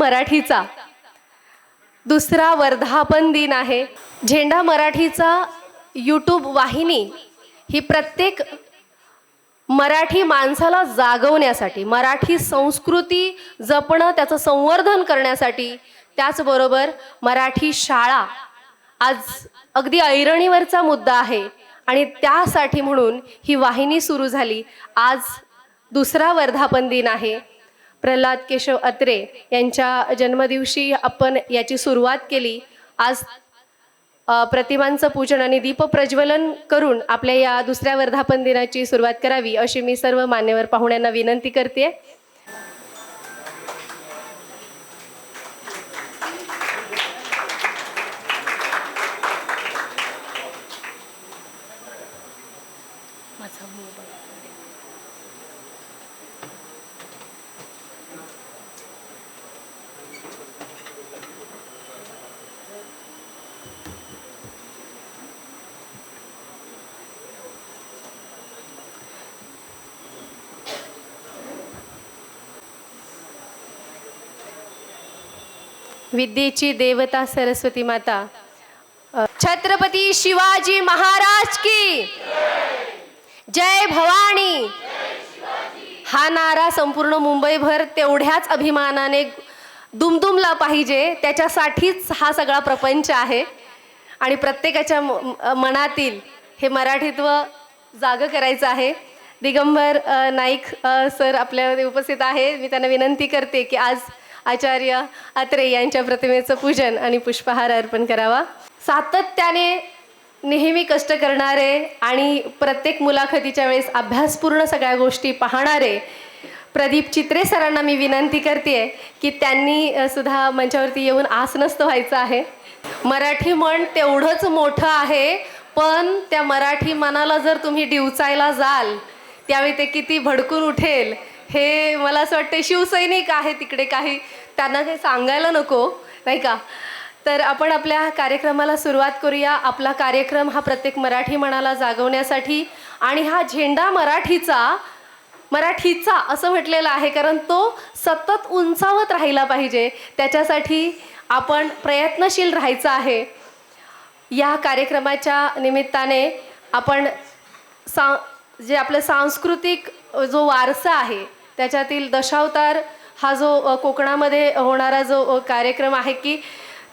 मराठीचा दुसरा वर्धापन दिन आहे। झेंडा मराठीचा यूट्यूब वाहिनी ही प्रत्येक मराठी माणसाला जागवण्यासाठी, मराठी संस्कृती जपणं, त्याचं संवर्धन करण्यासाठी, त्याचबरोबर मराठी शाळा आज अगदी ऐरणीवरचा मुद्दा आहे आणि त्यासाठी म्हणून ही वाहिनी सुरू झाली। आज दुसरा वर्धापन दिन आहे। प्रल्हाद केशव अत्रे यांच्या जन्मदिवशी आपण याची सुरुवात केली। आज प्रतिमांचं पूजन आणि दीपप्रज्वलन करून आपल्या या दुसऱ्या वर्धापन दिनाची सुरुवात करावी अशी मी सर्व मान्यवर पाहुण्यांना विनंती करते। विद्येची देवता सरस्वती माता, छत्रपती शिवाजी महाराज की जय भवानी। हा नारा संपूर्ण मुंबईभर तेवढ्याच अभिमानाने दुमदुमला पाहिजे, त्याच्यासाठीच हा सगळा प्रपंच आहे आणि प्रत्येकाच्या मनातील हे मराठीत्व जाग करायचं आहे। दिगंबर नाईक सर आपल्या उपस्थित आहे। मी त्यांना विनंती करते की आज आचार्य अत्रे यांच्या प्रतिमेचं पूजन आणि पुष्पहार अर्पण करावा। सातत्याने नेहमी कष्ट करणारे आणि प्रत्येक मुलाखतीच्या वेळेस अभ्यासपूर्ण सगळ्या गोष्टी पाहणारे प्रदीप चित्रे सरांना मी विनंती करते की त्यांनी सुद्धा मंचावरती येऊन आसनस्थ व्हायचं आहे। मराठी मन तेवढंच मोठं आहे, पण त्या मराठी मनाला जर तुम्ही डिवचायला जाल त्यावेळी ते किती भडकून उठेल हे मला असं वाटतं। शिवसैनिक आहे तिकडे, काही त्यांना काही सांगायला नको, नाही का? तर आपण आपल्या कार्यक्रमाला सुरुवात करूया। आपला कार्यक्रम हा प्रत्येक मराठी मनाला जागवण्यासाठी आणि हा झेंडा मराठीचा असं म्हटलेलं आहे कारण तो सतत उंचावत राहिला पाहिजे, त्याच्यासाठी आपण प्रयत्नशील राहायचं आहे। या कार्यक्रमाच्या निमित्ताने आपण जे आपलं सांस्कृतिक जो वारसा आहे त्याच्यातील दशावतार हा जो कोकणामध्ये होणारा जो कार्यक्रम आहे की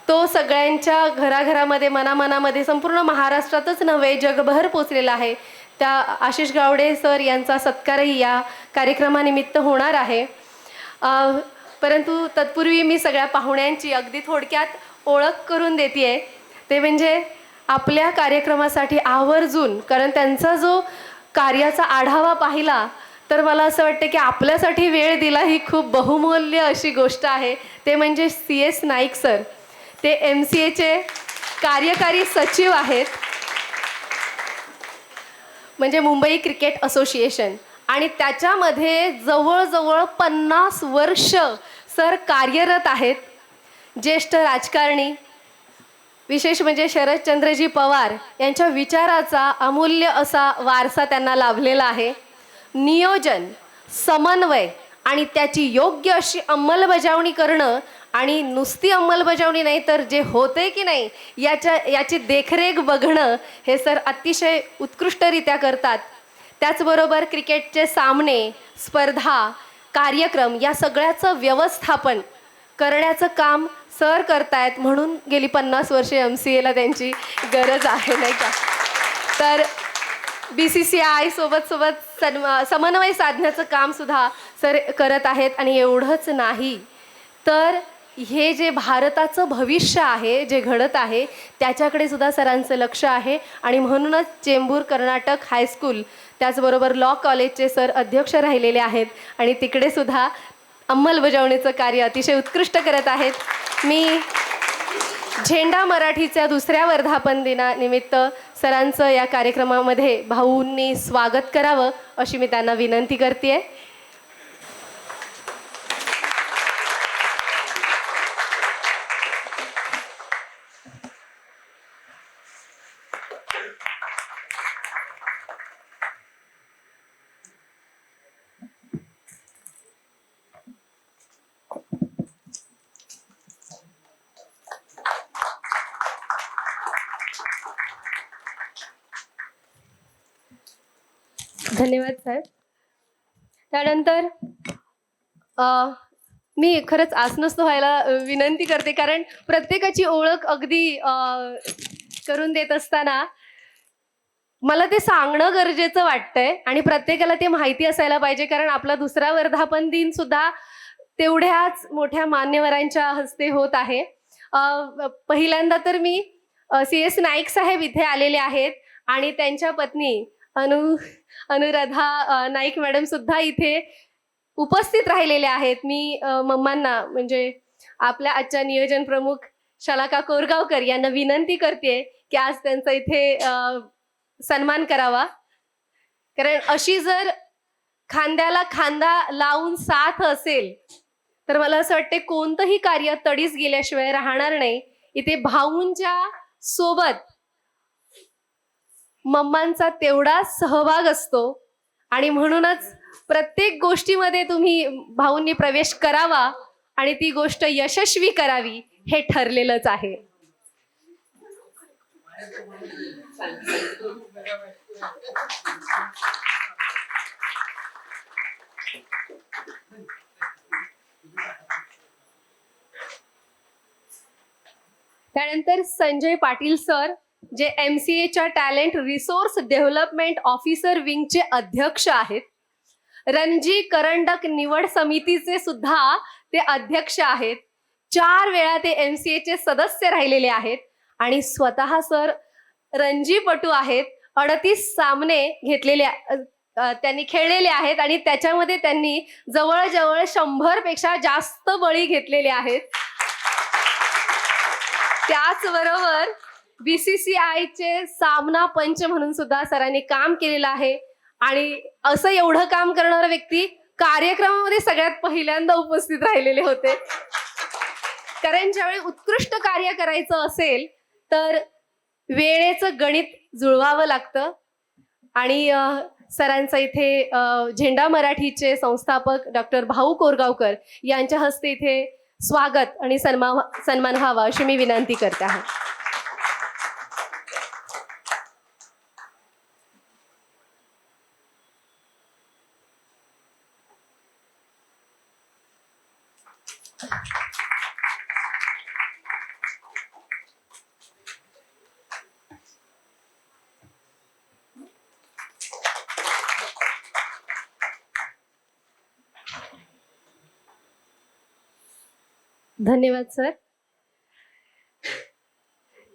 तो सगळ्यांच्या घराघरामध्ये, मनामनामध्ये, संपूर्ण महाराष्ट्रातच नव्हे जगभर पोचलेला आहे। त्या आशिष गावडे सर यांचा सत्कारही या कार्यक्रमानिमित्त होणार आहे। परंतु तत्पूर्वी मी सगळ्या पाहुण्यांची अगदी थोडक्यात ओळख करून देते। ते म्हणजे आपल्या कार्यक्रमासाठी आवर्जून, कारण त्यांचा जो कार्याचा आढावा पाहिला तर मला असं वाटतं की आपल्यासाठी वेळ दिला ही खूप बहुमूल्य अशी गोष्ट आहे। ते म्हणजे CS नाईक सर, ते MCAचे कार्यकारी सचिव आहेत, म्हणजे मुंबई क्रिकेट असोसिएशन, आणि त्याच्यामध्ये जवळजवळ 50 वर्ष सर कार्यरत आहेत। ज्येष्ठ राजकारणी, विशेष म्हणजे शरदचंद्रजी पवार यांच्या विचाराचा अमूल्य असा वारसा त्यांना लाभलेला आहे। नियोजन, समन्वय आणि त्याची योग्य अशी अंमलबजावणी करणं, आणि नुसती अंमलबजावणी नाही तर जे होते की नाही याची देखरेख बघणं हे सर अतिशय उत्कृष्टरित्या करतात। त्याचबरोबर क्रिकेटचे सामने, स्पर्धा, कार्यक्रम या सगळ्याचं व्यवस्थापन करण्याचं काम सर करतायत, म्हणून गेली 50 वर्षे MCAला त्यांची गरज आहे, नाही का? तर BCCI सोबत समन्वय साधण्याचं काम सुद्धा सर करत आहेत। आणि एवढंच नाही तर हे जे भारताचं भविष्य आहे, जे घडत आहे त्याच्याकडे सुद्धा सरांचं लक्ष आहे आणि म्हणूनच चेंबूर कर्नाटक हायस्कूल, त्याचबरोबर लॉ कॉलेजचे सर अध्यक्ष राहिलेले आहेत आणि तिकडे सुद्धा अंमलबजावणीचं कार्य अतिशय उत्कृष्ट करत आहेत। मी झेंडा मराठीच्या दुसऱ्या वर्धापन दिनानिमित्त सरांचं या कार्यक्रमामध्ये भाऊंनी स्वागत करावं अशी मी त्यांना विनंती करते। धन्यवाद साहेब. त्यानंतर मी खरंच आज नसतो व्हायला विनंती करते, कारण प्रत्येकाची ओळख अगदी करून देत असताना मला ते सांगणं गरजेचं वाटतंय आणि प्रत्येकाला ते माहिती असायला पाहिजे, कारण आपला दुसरा वर्धापन दिन सुद्धा तेवढ्याच मोठ्या मान्यवरांच्या हस्ते होत आहे. पहिल्यांदा तर मी CS नाईक साहेब इथे आलेले आहेत आणि त्यांच्या पत्नी अनुराधा नाईक मॅडम सुद्धा इथे उपस्थित राहिलेले आहेत. मी मम्मांना म्हणजे आपल्या आजच्या नियोजन प्रमुख शलाका कोरगावकर यांना विनंती करते की आज त्यांचा इथे सन्मान करावा, कारण अशी जर खांद्याला खांदा लावून साथ असेल तर मला असं वाटते कोणतंही कार्य तडीस गेल्याशिवाय राहणार नाही. इथे भाऊंच्या सोबत मम्मांचा तेवढा सहभाग असतो आणि म्हणूनच प्रत्येक गोष्टीमध्ये तुम्ही भाऊंनी प्रवेश करावा आणि ती गोष्ट यशस्वी करावी हे ठरलेलंच आहे. त्यानंतर संजय पाटील सर, जे MCAच्या टॅलेंट रिसोर्स डेव्हलपमेंट ऑफिसर विंगचे अध्यक्ष आहेत. रणजी करंडक निवड समितीचे सुद्धा ते अध्यक्ष आहेत. 4 वेळा ते MCAचे सदस्य राहिलेले आहेत आणि स्वतः सर रणजीपटू आहेत. 38 सामने घेतलेले त्यांनी खेळलेले आहेत आणि त्याच्यामध्ये त्यांनी जवळजवळ 100 पेक्षा जास्त बळी घेतलेले आहेत. त्याचबरोबर BCCIचे सामना पंच म्हणून सुद्धा सरांनी काम केलेलं आहे आणि असं एवढं काम करणारा व्यक्ती कार्यक्रमामध्ये सगळ्यात पहिल्यांदा उपस्थित राहिलेले होते, कारण ज्यावेळी उत्कृष्ट कार्य करायचं असेल तर वेळेचं गणित जुळवावं लागतं. आणि सरांचा इथे झेंडा मराठीचे संस्थापक डॉक्टर भाऊ कोरगावकर यांच्या हस्ते इथे स्वागत आणि सन्मान व्हावा अशी मी विनंती करते आहे. धन्यवाद सर.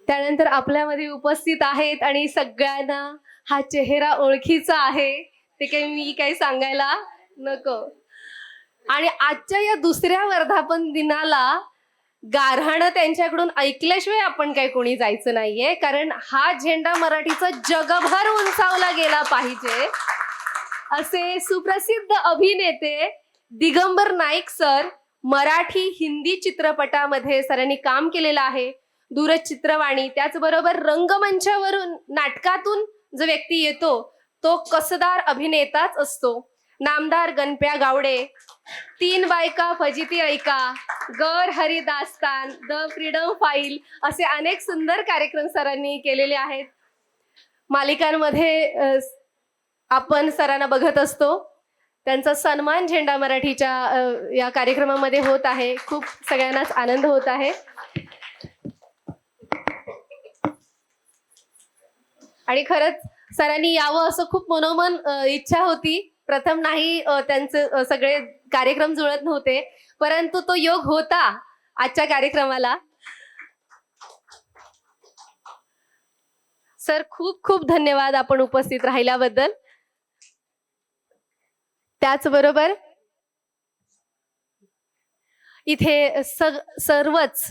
त्यानंतर आपल्यामध्ये उपस्थित आहेत आणि सगळ्यांना हा चेहरा ओळखीचा आहे, ते काही मी काही सांगायला नको. आणि आजच्या या दुसऱ्या वर्धापन दिनाला गारहाणं त्यांच्याकडून ऐकल्याशिवाय आपण काही कोणी जायचं नाहीये, कारण हा झेंडा मराठीचा जगभर उंचावला गेला पाहिजे असे सुप्रसिद्ध अभिनेते दिगंबर नाईक सर, मराठी हिंदी चित्रपटामध्ये सरांनी काम केलेलं आहे. दूरचित्रवाणी, त्याचबरोबर रंगमंचावरून नाटकातून जो व्यक्ती येतो तो कसदार अभिनेताच असतो. नामदार गणप्या गावडे, 3 बायका फजिती ऐका, गर हरिदास्तान, द फ्रीडम फाईल असे अनेक सुंदर कार्यक्रम सरांनी केलेले आहेत. मालिकांमध्ये आपण सरांना बघत असतो. त्यांचा सन्मान झेंडा मराठीच्या या कार्यक्रमामध्ये होत आहे. खूप सगळ्यांनाच आनंद होत आहे. आणि खरंच सरांनी यावं असं खूप मनोमन इच्छा होती. प्रथम नाही त्यांचे सगळे कार्यक्रम जुळत नव्हते, परंतु तो योग होता आजच्या कार्यक्रमाला. सर खूप खूप धन्यवाद आपण उपस्थित राहिल्याबद्दल. त्याचबरोबर इथे सर्वच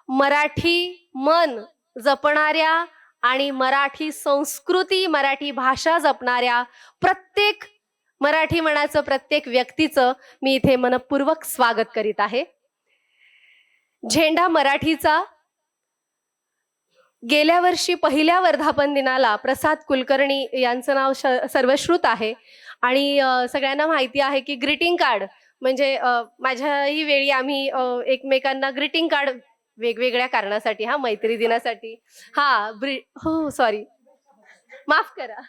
मराठी मन जपणाऱ्या आणि मराठी संस्कृती, मराठी भाषा जपणाऱ्या प्रत्येक मराठी मनाचं प्रत्येक व्यक्तीचं मी इथे मनपूर्वक स्वागत करीत आहे. झेंडा मराठीचा गेल्या वर्षी पहिल्या वर्धापन दिनाला प्रसाद कुलकर्णी यांचं नाव सर्वश्रुत आहे आणि सगळ्यांना माहिती आहे की ग्रीटिंग कार्ड म्हणजे माझ्याही वेळी आम्ही एकमेकांना ग्रीटिंग कार्ड वेगवेगळ्या कारणासाठी, हा मैत्री दिनासाठी, हो सॉरी, माफ करा,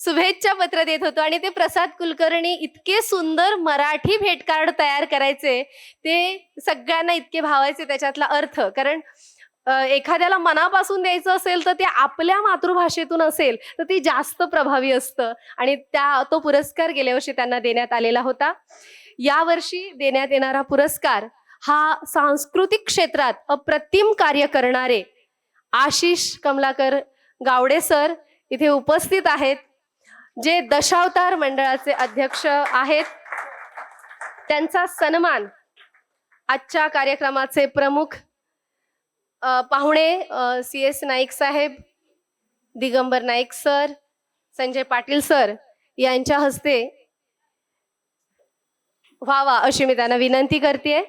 शुभेच्छा पत्र देत होतो. आणि ते प्रसाद कुलकर्णी इतके सुंदर मराठी भेट कार्ड तयार करायचे, ते सगळ्यांना इतके भावायचे त्याच्यातला अर्थ. कारण एखाद्याला मनापासून द्यायचं असेल तर ते आपल्या मातृभाषेतून असेल तर ती जास्त प्रभावी असतं. आणि तो पुरस्कार गेल्या वर्षी त्यांना देण्यात आलेला होता. यावर्षी देण्यात येणारा पुरस्कार हा सांस्कृतिक क्षेत्रात अप्रतिम कार्य करणारे आशिष कमलाकर गावडे सर इथे उपस्थित आहेत, जे दशावतार मंडळाचे अध्यक्ष आहेत. त्यांचा सन्मान आजच्या कार्यक्रमाचे प्रमुख पाहुणे CS नाईक साहेब, दिगंबर नाईक सर, संजय पाटील सर यांच्या हस्ते व्हावा अशी मी त्यांना विनंती करते.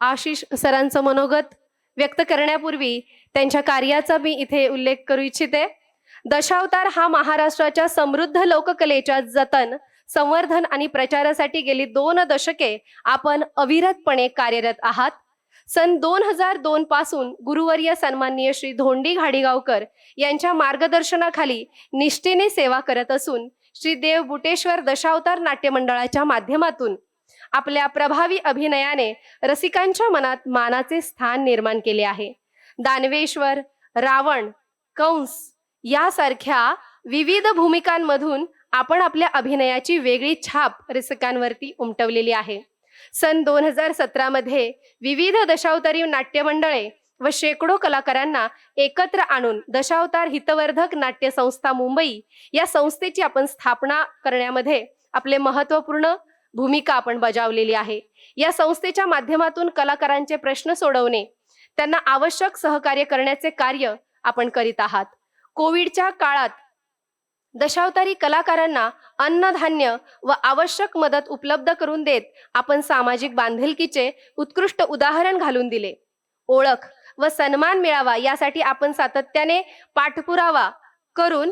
आशिष सरांचं मनोगत व्यक्त करण्यापूर्वी त्यांच्या कार्याचा मी इथे उल्लेख करू इच्छिते. दशावतार हा महाराष्ट्राच्या समृद्ध लोककलेच्या जतन, संवर्धन आणि प्रचारासाठी गेली 2 दशके आपण अविरतपणे कार्यरत आहात. सन 2002 पासून गुरुवर्य सन्माननीय श्री धोंडी घाडीगावकर यांच्या मार्गदर्शनाखाली निष्ठेने सेवा करत असून श्री देव बुटेश्वर दशावतार नाट्य मंडळाच्या माध्यमातून आपल्या प्रभावी अभिनयाने रसिकांच्या मनात मानाचे स्थान निर्माण केले आहे. दानवेश्वर, रावण, कंस यासारख्या विविध भूमिकांमधून आपण आपल्या अभिनयाची वेगळी छाप रसिकांवरती उमटवलेली आहे. सन 2017 मध्ये विविध दशावतारी नाट्य मंडळे व शेकडो कलाकारांना एकत्र आणून दशावतार हितवर्धक नाट्य संस्था मुंबई या संस्थेची आपण स्थापना करण्यामध्ये आपले महत्त्वपूर्ण भूमिका आपण बजावलेली आहे. या संस्थेच्या माध्यमातून कलाकारांचे प्रश्न सोडवणे, त्यांना आवश्यक सहकार्य करण्याचे कार्य आपण करीत आहात. कोविडच्या काळात दशावतारी कलाकारांना अन्नधान्य व आवश्यक मदत उपलब्ध करून देत आपण सामाजिक बांधिलकीचे उत्कृष्ट उदाहरण घालून दिले. ओळख व सन्मान मिळावा यासाठी आपण सातत्याने पाठपुरावा करून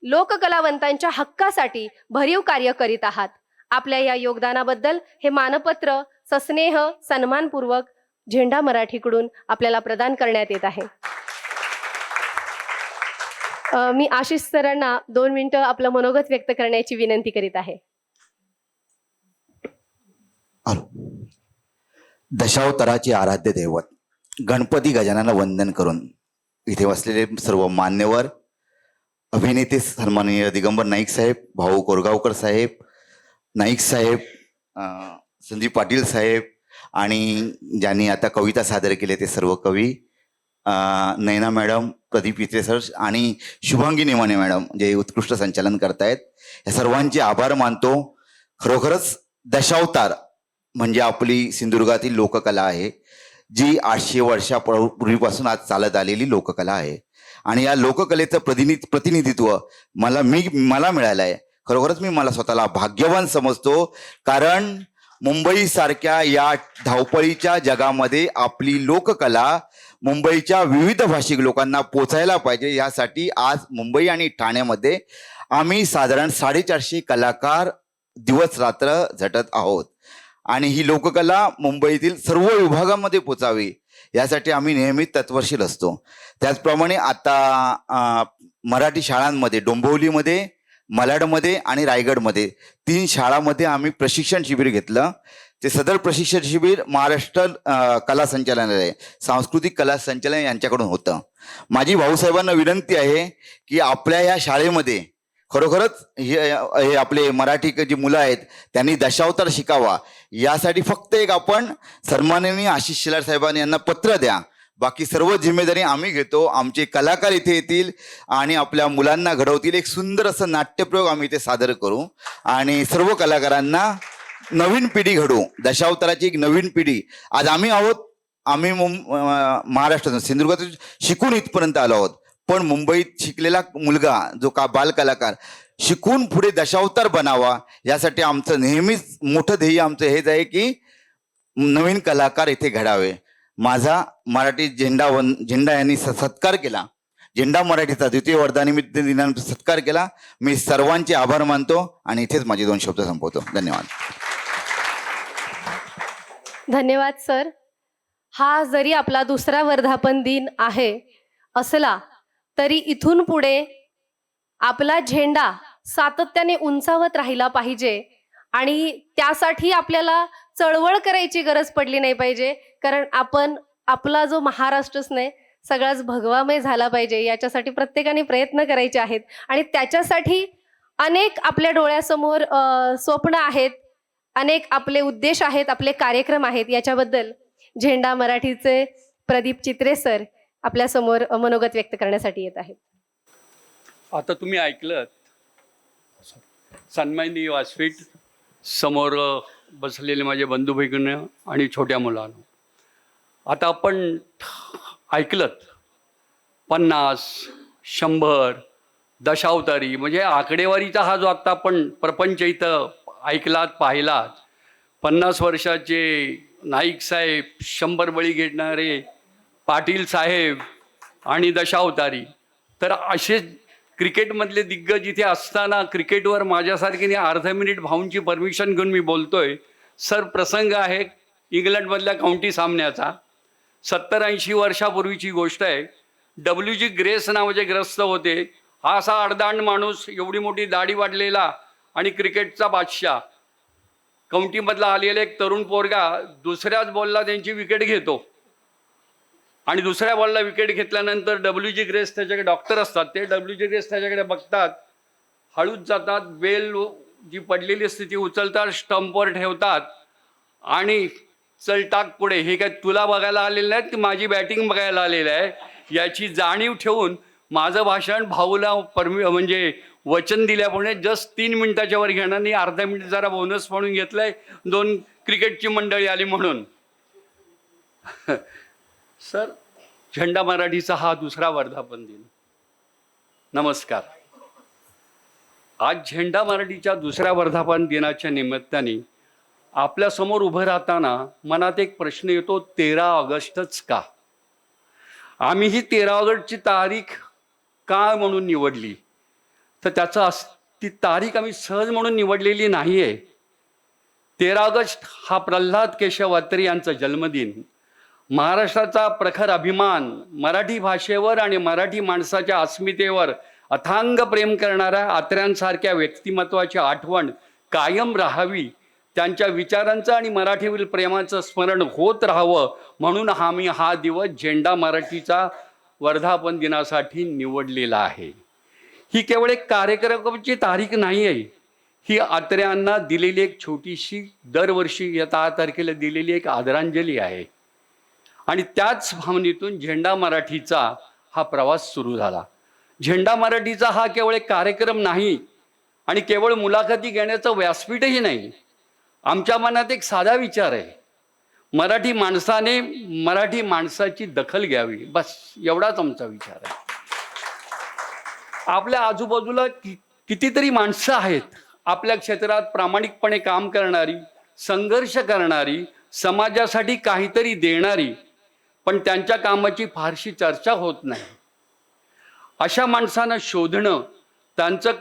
लोककलावंतांच्या हक्कासाठी भरीव कार्य करीत आहात. आपल्या या योगदानाबद्दल हे मानपत्र सस्नेह सन्मानपूर्वक झेंडा मराठीकडून आपल्याला प्रदान करण्यात येत आहे. मी आशिष सरांना 2 मिनिटं आपलं मनोगत व्यक्त करण्याची विनंती करीत आहे. दशावताराचे आराध्य दैवत गणपती गजाननाला वंदन करून इथे बसलेले सर्व मान्यवर, अभिनेते सन्माननीय दिगंबर नाईक साहेब, भाऊ कोरगावकर साहेब, नाईक साहेब, संदीप पाटील साहेब आणि ज्यांनी आता कविता सादर केले ते सर्व कवी, नैना मॅडम, प्रदीप इत्रे सर आणि शुभांगी नेमाने मॅडम जे उत्कृष्ट संचालन करतायत, या सर्वांचे आभार मानतो. खरोखरच दशावतार म्हणजे आपली सिंधुदुर्गातील लोककला आहे, जी 800 वर्षापूर्वीपासून आज चालत आलेली लोककला आहे. आणि या लोककलेचं प्रतिनिधित्व मला मिळालं आहे. खरोखरच मला स्वतःला भाग्यवान समजतो, कारण मुंबई सारख्या या धावपळीच्या जगामध्ये आपली लोककला मुंबईच्या विविध भाषिक लोकांना पोचायला पाहिजे, यासाठी आज मुंबई आणि ठाण्यामध्ये आम्ही साधारण 450 कलाकार दिवस रात्र झटत आहोत. आणि ही लोककला मुंबईतील सर्व विभागामध्ये पोचावी यासाठी आम्ही नेहमी तत्परशील असतो. त्याचप्रमाणे आता मराठी शाळांमध्ये डोंबिवलीमध्ये, मालाडमध्ये आणि रायगडमध्ये 3 शाळांमध्ये आम्ही प्रशिक्षण शिबिर घेतलं. ते सदर प्रशिक्षण शिबिर महाराष्ट्र कला संचालनालय, सांस्कृतिक कला संचालनालय यांच्याकडून होतं. माझी भाऊसाहेबांना विनंती आहे की आपल्या या शाळेमध्ये खरोखरच हे आपले मराठी जी मुलं आहेत त्यांनी दशावतार शिकावा, यासाठी फक्त एक आपण सन्माननीय आशिष शेलार साहेबांनी यांना पत्र द्या. बाकी सर्व जिम्मेदारी आम्ही घेतो. आमचे कलाकार इथे येतील आणि आपल्या मुलांना घडवतील. एक सुंदर असं नाट्यप्रयोग आम्ही इथे सादर करू आणि सर्व कलाकारांना नवीन पिढी घडवू. दशावताराची एक नवीन पिढी. आज आम्ही आहोत, आम्ही महाराष्ट्रातून सिंधुदुर्गातून शिकून इथपर्यंत आलो आहोत. पण मुंबईत शिकलेला मुलगा जो का बाल कलाकार शिकून पुढे दशावतार बनावा, यासाठी आमचं नेहमीच मोठं ध्येय आमचं हेच आहे की नवीन कलाकार इथे घडावे. माझा मराठी झेंडा यांनी सत्कार केला, झेंडा मराठीचा द्वितीय वर्धानिमित्त दिनांक सत्कार केला. मी सर्वांचे आभार मानतो आणि इथेच माझे 2 शब्द संपवतो. धन्यवाद. धन्यवाद सर. हा जरी आपला दुसरा वर्धापन दिन आहे असला तरी इथून पुढे आपला झेंडा सातत्याने उंचावत राहिला पाहिजे आणि त्यासाठी आपल्याला चळवळ करायची गरज पडली नाही पाहिजे. कारण आपला जो महाराष्ट्रच नाही सगळाच भगवामय झाला पाहिजे, याच्यासाठी प्रत्येकाने प्रयत्न करायचे आहेत. आणि त्याच्यासाठी अनेक आपल्या डोळ्यासमोर स्वप्न आहेत, अनेक आपले उद्देश आहेत, आपले कार्यक्रम आहेत. याच्याबद्दल झेंडा मराठीचे प्रदीप चित्रे सर आपल्या समोर मनोगत व्यक्त करण्यासाठी येत आहेत. आता तुम्ही ऐकलं सन्माननीय व्यासपीठ समोर बसलेले माझे बंधू भगिनी आणि छोट्या मुलांनो, आता आपण ऐकलं 50, 100, दशावतारी म्हणजे आकडेवारीचा हा जो आत्ता आपण प्रपंच इथं ऐकलात पाहिलात. 50 वर्षाचे नाईक साहेब, 100 बळी घेणारे पाटील साहेब आणि दशावतारी. तर असे क्रिकेटमधले दिग्गज इथे असताना क्रिकेटवर माझ्यासारखीने अर्धा मिनिट भाऊंची परमिशन घेऊन मी बोलतोय. सर, प्रसंग आहे इंग्लंडमधल्या काउंटी सामन्याचा. 70-80 वर्षापूर्वीची गोष्ट आहे. WG ग्रेस नावाचे ग्रस्त होते. हा असा अर्धांड माणूस, एवढी मोठी दाढी वाढलेला आणि क्रिकेटचा बादशाह. काउंटीमधला आलेला एक तरुण पोरगा दुसऱ्याच बॉलला त्यांची विकेट घेतो आणि दुसऱ्या बॉलला विकेट घेतल्यानंतर WG ग्रेस त्याच्याकडे, डॉक्टर असतात ते, WG ग्रेस त्याच्याकडे बघतात, हळूच जातात, बेल जी पडलेली असते ती उचलतात, स्टंपवर ठेवतात आणि चलटाक पुढे. हे काय तुला बघायला आलेलं नाही, ती माझी बॅटिंग बघायला आलेलं आहे, याची जाणीव ठेवून माझं भाषण भाऊला म्हणजे वचन दिल्यामुळे जस्ट 3 मिनिटाच्या वर घेणार नाही, अर्धा मिनिट जरा बोनस म्हणून घेतलंय, 2 क्रिकेटची मंडळी आली म्हणून. सर, झेंडा मराठीचा हा दुसरा वर्धापन दिन. नमस्कार. आज झेंडा मराठीच्या दुसऱ्या वर्धापन दिनाच्या निमित्ताने आपल्यासमोर उभं राहताना मनात एक प्रश्न येतो, 13 ऑगस्टच का? आम्ही ही 13 ऑगस्टची तारीख का म्हणून निवडली? तर ती तारीख आम्ही सहज म्हणून निवडलेली नाही आहे. 13 ऑगस्ट हा प्रल्हाद केशव अत्रे यांचा जन्मदिन. महाराष्ट्राचा प्रखर अभिमान, मराठी भाषेवर आणि मराठी माणसाच्या अस्मितेवर अथांग प्रेम करणाऱ्या अत्र्यांसारख्या व्यक्तिमत्वाची आठवण कायम राहावी, त्यांच्या विचारांचं आणि मराठीवरील प्रेमाचं स्मरण होत राहावं म्हणून आम्ही हा दिवस झेंडा मराठीचा वर्धापन दिनासाठी निवडलेला आहे. ही केवळ एक कार्यक्रमाची तारीख नाही आहे, ही अत्र्यांना दिलेली एक छोटीशी, दरवर्षी या 10 तारखेला दिलेली एक आदरांजली आहे. आणि त्याच भावनेतून झेंडा मराठीचा हा प्रवास सुरू झाला. झेंडा मराठीचा हा केवळ एक कार्यक्रम नाही आणि केवळ मुलाखती घेण्याचं व्यासपीठही नाही. आमच्या मनात एक साधा विचार आहे, मराठी माणसाने मराठी माणसाची दखल घ्यावी, बस एवढाच आमचा विचार आहे. आपल्या आजूबाजूला कितीतरी माणसं आहेत, आपल्या क्षेत्रात प्रामाणिकपणे काम करणारी, संघर्ष करणारी, समाजासाठी काहीतरी देणारी, पण त्यांच्या कामाची फारशी चर्चा होत नाही. अशा माणसांना शोधणं, त्यांचं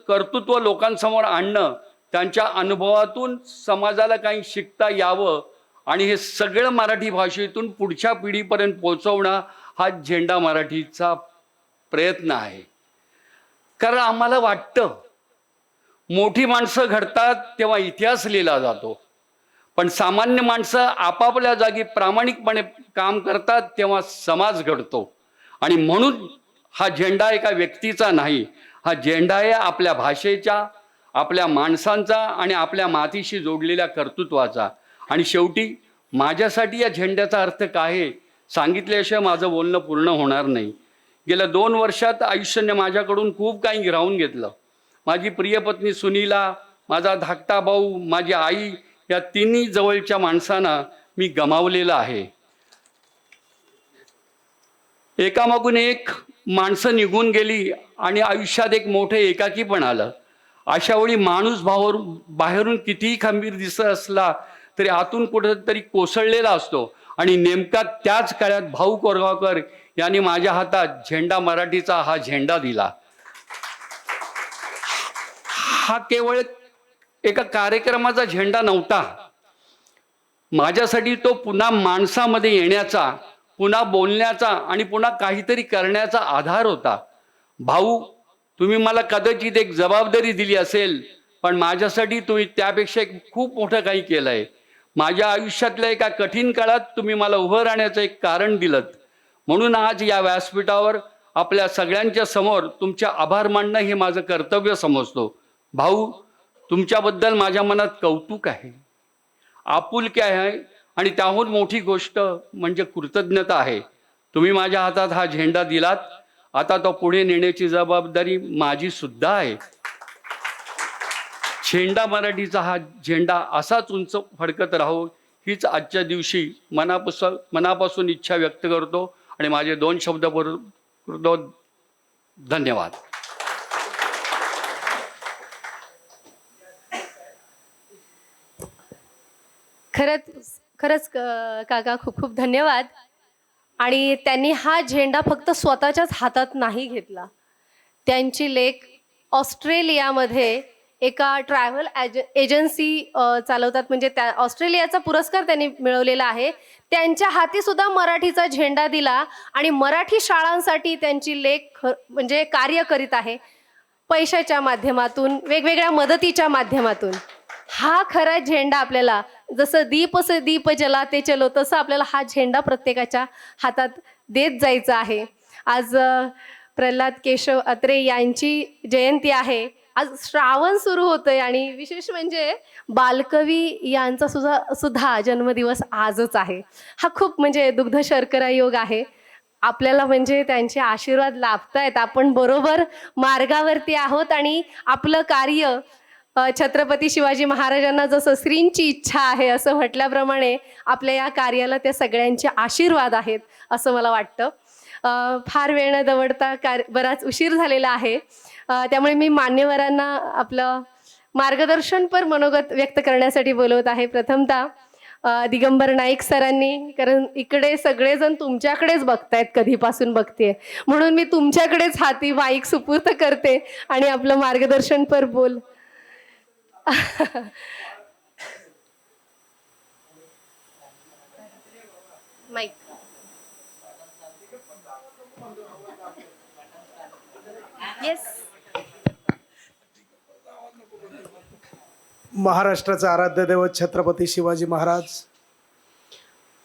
कर्तृत्व लोकांसमोर आणणं, त्यांच्या अनुभवातून समाजाला काही शिकता यावं आणि हे सगळं मराठी भाषेतून पुढच्या पिढीपर्यंत पोहोचवणं हा झेंडा मराठीचा प्रयत्न आहे. कारण आम्हाला वाटतं मोठी माणसं घडतात तेव्हा इतिहास लिहिला जातो, पण सामान्य माणसं आपापल्या जागी प्रामाणिकपणे काम करतात तेव्हा समाज घडतो. आणि म्हणून हा झेंडा एका व्यक्तीचा नाही, हा झेंडा आहे आपल्या भाषेच्या, आपल्या माणसांचा आणि आपल्या मातीशी जोडलेल्या कर्तृत्वाचा. आणि शेवटी माझ्यासाठी या झेंड्याचा अर्थ काय आहे सांगितल्याशिवाय माझं बोलणं पूर्ण होणार नाही. गेल्या 2 वर्षात आयुष्याने माझ्याकडून खूप काही गिरावून घेतलं. माझी प्रिय पत्नी सुनीला, माझा धाकटा भाऊ, माझी आई, या तिन्ही जवळच्या माणसांना मी गमावलेलं आहे. एकामागून एक माणसं निघून गेली आणि आयुष्यात एक मोठं एकाकीपण आलं. अशा वेळी माणूस बाहेरून कितीही खंबीर दिसत असला तरी आतून कुठेतरी कोसळलेला असतो. आणि नेमका त्याच काळात भाऊ कोरगावकर यांनी माझ्या हातात झेंडा मराठीचा हा झेंडा दिला. हा केवळ एका कार्यक्रमाचा झेंडा नव्हता. माझ्यासाठी तो पुन्हा माणसामध्ये येण्याचा, पुन्हा बोलण्याचा आणि पुन्हा काहीतरी करण्याचा आधार होता. भाऊ, तुम्ही मला कदाचित एक जबाबदारी दिली असेल, पण माझ्यासाठी तुम्ही त्यापेक्षा एक खूप मोठं काही केलं आहे. माझ्या आयुष्यातल्या एका कठीण काळात तुम्ही मला उभं राहण्याचं एक कारण दिलं. म्हणून आज या व्यासपीठावर आपल्या सगळ्यांच्या समोर तुमचे आभार मानणं हे माझं कर्तव्य समजतो. भाऊ, तुमच्याबद्दल माझ्या मनात कौतुक आहे, आपुलकी आहे आणि त्याहून मोठी गोष्ट म्हणजे कृतज्ञता आहे. तुम्ही माझ्या हातात हा झेंडा दिलात, आता तो पुढे नेण्याची जबाबदारी माझी सुद्धा आहे. झेंडा मराठीचा हा झेंडा असाच उंच फडकत राहो हीच आजच्या दिवशी मनापासून इच्छा व्यक्त करतो आणि माझे 2 शब्द करतो. धन्यवाद. खरंच काका खूप खूप धन्यवाद. आणि त्यांनी हा झेंडा फक्त स्वतःच्याच हातात नाही घेतला. त्यांची लेक ऑस्ट्रेलियामध्ये एका ट्रॅव्हल एजन्सी चालवतात, म्हणजे त्या ऑस्ट्रेलियाचा पुरस्कार त्यांनी मिळवलेला आहे. त्यांच्या हाती सुद्धा मराठीचा झेंडा दिला आणि मराठी शाळांसाठी त्यांची लेक म्हणजे कार्य करीत आहे. पैशाच्या माध्यमातून, वेगवेगळ्या मदतीच्या माध्यमातून. हा खरा झेंडा आपल्याला, जसं दीप से दीप जलाते चलो, तसं आपल्याला हा झेंडा प्रत्येकाच्या हातात देत जायचा आहे. आज प्रल्हाद केशव अत्रे यांची जयंती आहे. आज श्रावण सुरू होतोय आणि विशेष म्हणजे बालकवी यांचा सुद्धा जन्मदिवस आजच आहे. हा खूप म्हणजे दुग्ध शर्करा योग आहे. आपल्याला म्हणजे त्यांचे आशीर्वाद लाभतायत. आपण बरोबर मार्गावरती आहोत आणि आपलं कार्य छत्रपती शिवाजी महाराजांना जसं श्रींची इच्छा आहे असं म्हटल्याप्रमाणे आपल्या या कार्याला त्या सगळ्यांचे आशीर्वाद आहेत असं मला वाटतं. फार वेळ न दवडता बराच उशीर झालेला आहे, त्यामुळे मी मान्यवरांना आपलं मार्गदर्शनपर मनोगत व्यक्त करण्यासाठी बोलवत आहे. प्रथमतः दिगंबर नाईक सरांनी, कारण इकडे सगळेजण तुमच्याकडेच बघतायत, कधीपासून बघते, म्हणून मी तुमच्याकडेच हाती माईक सुपूर्द करते आणि आपलं मार्गदर्शनपर बोल माईक. येस. महाराष्ट्राचा आराध्य दैवत छत्रपती शिवाजी महाराज,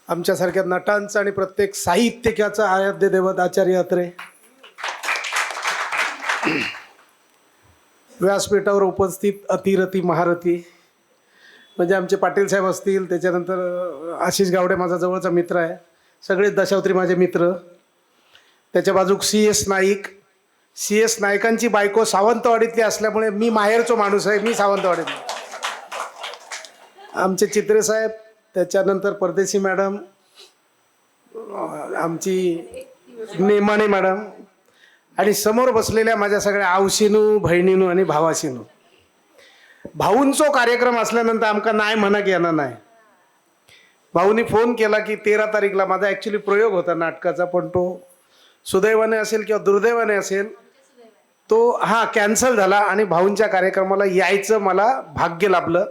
आमच्यासारख्या नटांचं आणि प्रत्येक साहित्यिकाचं आराध्य दैवत आचार्य अत्रे, व्यासपीठावर उपस्थित अतिरथी महारथी म्हणजे आमचे पाटील साहेब असतील, त्याच्यानंतर आशिष गावडे माझा जवळचा मित्र आहे, सगळेच दशावत्री माझे मित्र. त्याच्या बाजूक CS नाईक. CS नाईकांची बायको सावंतवाडीतली असल्यामुळे मी माहेरचो माणूस आहे, मी सावंतवाडीतली. आमचे चित्रे साहेब, त्याच्यानंतर परदेशी मॅडम, आमची नेमाणे मॅडम आणि समोर बसलेल्या माझ्या सगळ्या आवशीनू, बहिणीनू आणि भावाशीनू. भाऊंचो कार्यक्रम असल्यानंतर आमका नाही म्हणा की येणार नाही. भाऊनी फोन केला की 13 तारीखला माझा ॲक्च्युली प्रयोग होता नाटकाचा, पण तो सुदैवाने असेल किंवा दुर्दैवाने असेल तो कॅन्सल झाला आणि भाऊंच्या कार्यक्रमाला यायचं मला भाग्य लाभलं.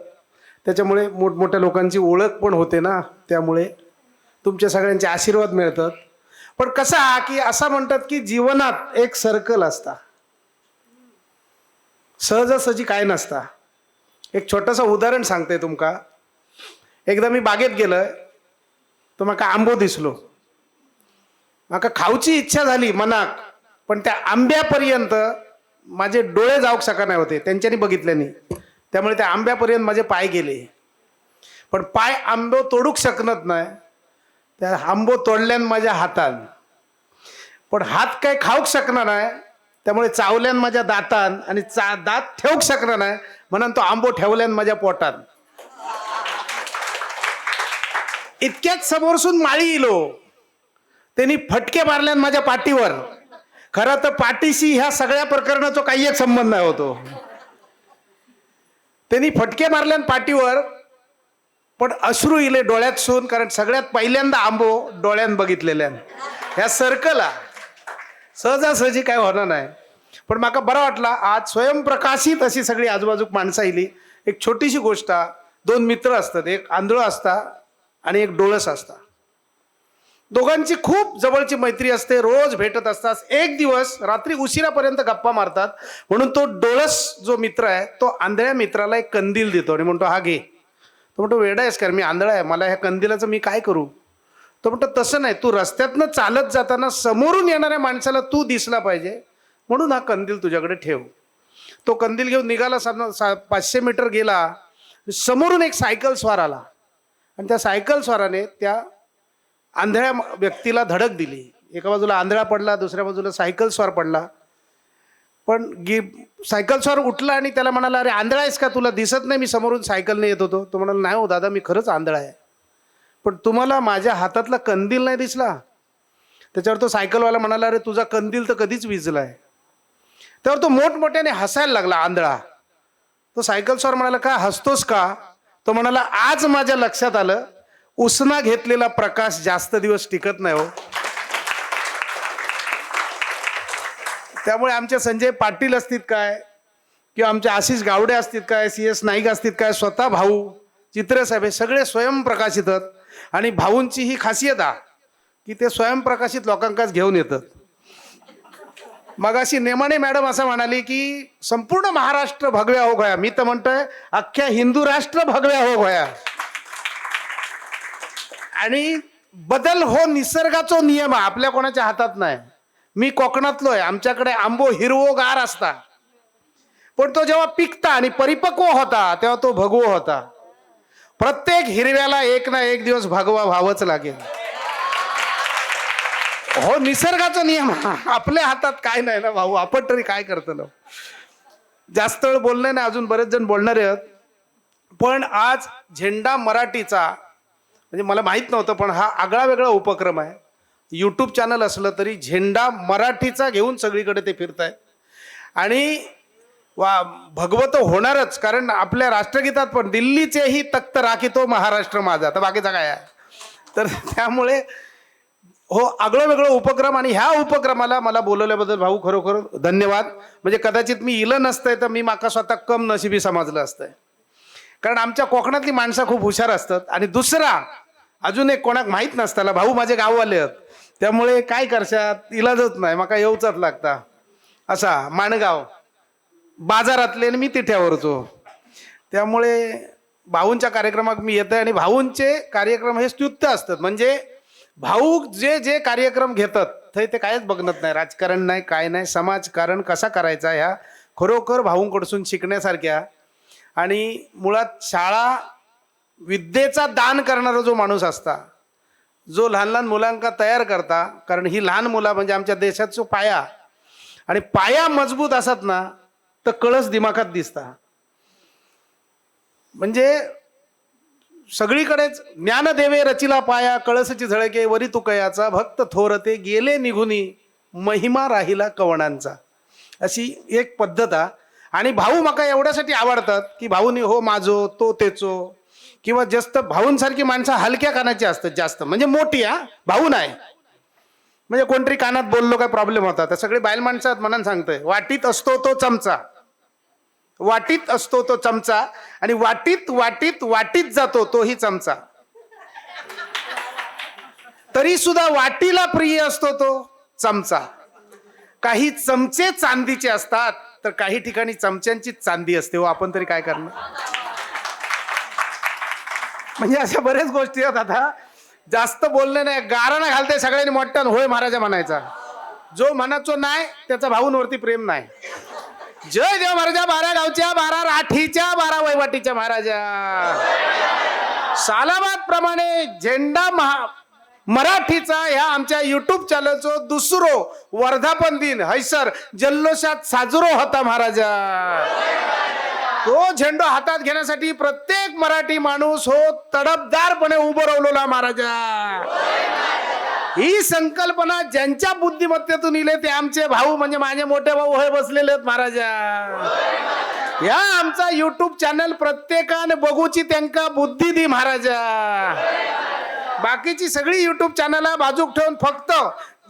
त्याच्यामुळे मोठमोठ्या लोकांची ओळख पण होते ना, त्यामुळे तुमच्या सगळ्यांचे आशीर्वाद मिळतात. पण कसा की असं म्हणतात की जीवनात एक सर्कल असता, सहजासहजी काय नसता. एक छोटंसं उदाहरण सांगते तुमका. एकदा मी बागेत गेलोय, तर माका आंबो दिसलो. माका खाऊची इच्छा झाली मनाक, पण त्या आंब्यापर्यंत माझे डोळे जाऊक शका नाही होते त्यांच्यानी बघितल्याने. त्यामुळे त्या आंब्यापर्यंत माझे पाय गेले. पण पाय आंबो तोडूक शकत नाही, त्या आंबो तोडल्यान माझ्या हातान, पण हात काय खाऊक शकणार नाही, त्यामुळे चावल्यान माझ्या दातान, आणि दात ठेवूक शकणार नाही म्हणून तो आंबो ठेवल्यान माझ्या पोटात. इतक्याच समोरसून माळी इलो, त्यांनी फटके मारल्यान माझ्या पाठीवर. खरं तर पाठीशी ह्या सगळ्या प्रकरणाचा काही एक संबंध नाही होतो. त्यांनी फटके मारल्यान पाठीवर, पण अश्रू इले डोळ्यात सून, कारण सगळ्यात पहिल्यांदा आंबो डोळ्यान बघितलेल्यान. ह्या सर्कला सहजासहजी काय होणार नाही. पण माका बरं वाटला आज स्वयंप्रकाशित अशी सगळी आजूबाजूक माणसं आयली. एक छोटीशी गोष्ट, 2 मित्र असतात, एक आंधळो असता आणि एक डोळस असता. दोघांची खूप जवळची मैत्री असते, रोज भेटत असतात. एक दिवस रात्री उशिरापर्यंत गप्पा मारतात, म्हणून तो डोळस जो मित्र आहे तो आंधळ्या मित्राला एक कंदील देतो आणि म्हणतो हा घे. तो म्हणतो वेडा आहेस का, मी आंधळा आहे, मला ह्या कंदिलाचं मी काय करू. तो म्हणतो तसं नाही, तू रस्त्यातनं चालत जाताना समोरून येणाऱ्या माणसाला तू दिसला पाहिजे, म्हणून हा कंदील तुझ्याकडे ठेव. तो कंदील घेऊन निघाला. 500 मीटर गेला, समोरून एक सायकल स्वार आला आणि त्या सायकल स्वाराने त्या आंधळ्या व्यक्तीला धडक दिली. एका बाजूला आंधळा पडला, दुसऱ्या बाजूला सायकल स्वार पडला. पण सायकल स्वार उठला आणि त्याला म्हणाला, अरे आंधळा आहेस का, तुला दिसत नाही मी समोरून सायकलने येत होतो. तो म्हणाला, नाही हो दादा, मी खरंच आंधळा आहे, पण तुम्हाला माझ्या हातातला कंदील नाही दिसला. त्याच्यावर तो सायकलवाला म्हणाला, अरे तुझा कंदील तर कधीच विझला आहे. त्यावर तो मोठमोठ्याने हसायला लागला आंधळा. तो सायकल स्वार म्हणाला, का हसतोस का. तो म्हणाला, आज माझ्या लक्षात आलं, उसना घेतलेला प्रकाश जास्त दिवस टिकत नाही हो. त्यामुळे आमचे संजय पाटील असतील काय, किंवा आमचे आशिष गावडे असतील काय, CS नाईक असतील काय, स्वतः भाऊ चित्रसाहेब, हे सगळे स्वयंप्रकाशित आहेत. आणि भाऊंची ही खासियत आहे की ते स्वयंप्रकाशित लोकांकाच घेऊन येतात. मगाशी नेमाने मॅडम असं म्हणाली की संपूर्ण महाराष्ट्र भगव्या हो गया. मी तर म्हणतोय अख्ख्या हिंदू राष्ट्र भगव्या हो गया. आणि बदल हो निसर्गाचा नियम आहे, आपल्या कोणाच्या हातात नाही. मी कोकणातलो आहे, आमच्याकडे आंबो हिरवोगार असता, पण तो जेव्हा पिकता आणि परिपक्व होता तेव्हा तो भगवो होता. प्रत्येक हिरव्याला एक ना एक दिवस भगवा व्हावंच लागेल. हो निसर्गाचा नियम, आपल्या हातात काय नाही ना भाऊ, आपण तरी काय करतो. जास्त वेळ बोलणे नाही, अजून बरेच जण बोलणारे आहेत. पण आज झेंडा मराठीचा, म्हणजे मला माहित नव्हतं, पण हा आगळा वेगळा उपक्रम आहे. यूट्यूब चॅनल असलं तरी झेंडा मराठीचा घेऊन सगळीकडे ते फिरतायत. आणि भगवत होणारच, कारण आपल्या राष्ट्रगीतात पण दिल्लीचेही तख्त राखितो महाराष्ट्र माझा, तर बाकीचा काय आहे. तर त्यामुळे हो आगळं वेगळं उपक्रम, आणि ह्या उपक्रमाला मला बोलवल्याबद्दल भाऊ खरोखर धन्यवाद. म्हणजे कदाचित मी इलं नसतंय तर मी माका स्वतः कम नशिबी समजलं असतंय, कारण आमच्या कोकणातली माणसं खूप हुशार असतात. आणि दुसरा अजून एक कोणाक माहीत नसताना, भाऊ माझे गाववाले आहेत, त्यामुळे काय करशात इलाजच नाही, माका येऊचाच लागता. असा माणगाव बाजारातले आणि मी तिठ्यावरचो, त्यामुळे भाऊंच्या कार्यक्रमात मी येतोय. आणि भाऊंचे कार्यक्रम हे स्तुत्य असतात, म्हणजे भाऊ जे जे कार्यक्रम घेतात ते कायच बघत नाही, राजकारण नाही, काय नाही, समाजकारण कसा करायचा, ह्या खरोखर भाऊंकडसून शिकण्यासारख्या. आणि मुळात शाळा विद्येचा दान करणारा जो माणूस असता, जो लहान लहान मुलांका तयार करता, कारण ही लहान मुलं म्हणजे आमच्या देशाचा पाया, आणि पाया मजबूत असत ना तर कळस दिमाखात दिसता. म्हणजे सगळीकडेच ज्ञानदेवे रचिला पाया, कळसची झळके वरी तुकयाचा, भक्त थोरते गेले निघुनी, महिमा राहिला कवणांचा, अशी एक पद्धत आहे. आणि भाऊ माका एवढ्यासाठी आवडतात की भाऊनी हो माझो तो तेचो, किंवा जास्त भाऊंसारखी माणसं हलक्या कानाची असतात जास्त, म्हणजे मोठी भाऊ नाही. म्हणजे कोणतरी कानात बोललो काय प्रॉब्लेम होता, तर सगळे बायल माणसात म्हणून सांगतोय वाटीत असतो तो चमचा, वाटीत असतो तो चमचा, आणि वाटीत वाटीत वाटीत जातो तोही चमचा. तरी सुद्धा वाटीला प्रिय असतो तो चमचा. काही चमचे चांदीचे असतात, तर काही ठिकाणी चमच्यांची चांदी असते. हो आपण तरी काय करणार. म्हणजे अशा बऱ्याच गोष्टी आहेत. आता जास्त बोलणे नाही, गाराणा घालते सगळ्यांनी मोठ्यान होय महाराजा म्हणायचा. जो म्हणाचो नाही त्याचा भाऊंवरती प्रेम नाही. जय देव महाराजा, 12 गावच्या 12 राठीच्या 12 वैवाटीच्या महाराजा. सालाबाद प्रमाणे झेंडा मराठीचा ह्या आमच्या युट्यूब चॅनलचो दुसरो वर्धापन दिन हैसर जल्लोषात साजरो होता महाराजा. तो झेंडा हातात घेण्यासाठी प्रत्येक मराठी माणूस हो तडफदारपणे उभं राहिलेला महाराजा. ही संकल्पना ज्यांच्या बुद्धिमत्तेतून इले ते आमचे भाऊ म्हणजे माझे मोठे भाऊ हे बसलेले आहेत महाराजा. या आमचा युट्यूब चॅनल प्रत्येकाने बघूची त्यांका बुद्धी दी महाराजा. बाकीची सगळी युट्यूब चॅनल बाजूक ठेवून फक्त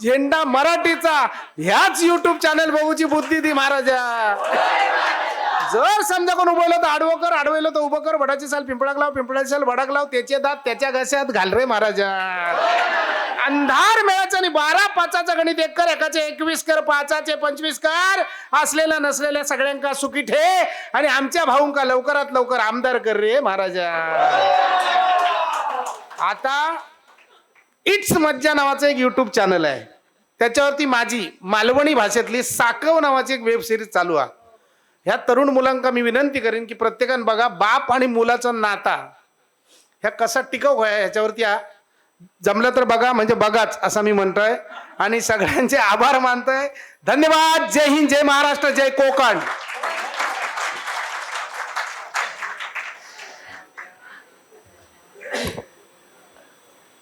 झेंडा मराठीचा ह्याच युट्यूब चॅनल बघूची बुद्धी दी महाराजा. जर समजा कोण उभं तर आडवं कर, आडवलं तर उभं कर, वडाची साल पिंपळाक लाव, पिंपळाची साल वडाक लाव, त्याचे दात त्याच्या घशात घाल रे महाराजा. अंधार मेळाचा आणि 12 5चा गणित 1 कर, 1चे 21 कर, 5चे 25 कर. असलेल्या नसलेल्या सगळ्यांका सुखी ठे आणि आमच्या भाऊंका लवकरात लवकर आमदार कर रे महाराजा. आता इट्स मज्जा नावाचं एक युट्यूब चॅनल आहे. त्याच्यावरती माझी मालवणी भाषेतली साकव नावाची एक वेब सिरीज चालू आहे. ह्या तरुण मुलांका मी विनंती करेन की प्रत्येकानं बघा बाप आणि मुलाचा नाता ह्या कसा टिकव आहे ह्याच्यावरती जमलं तर बघा, म्हणजे बघाच असं मी म्हणतोय. आणि सगळ्यांचे आभार मानतोय. धन्यवाद. जय हिंद, जय महाराष्ट्र, जय कोकण.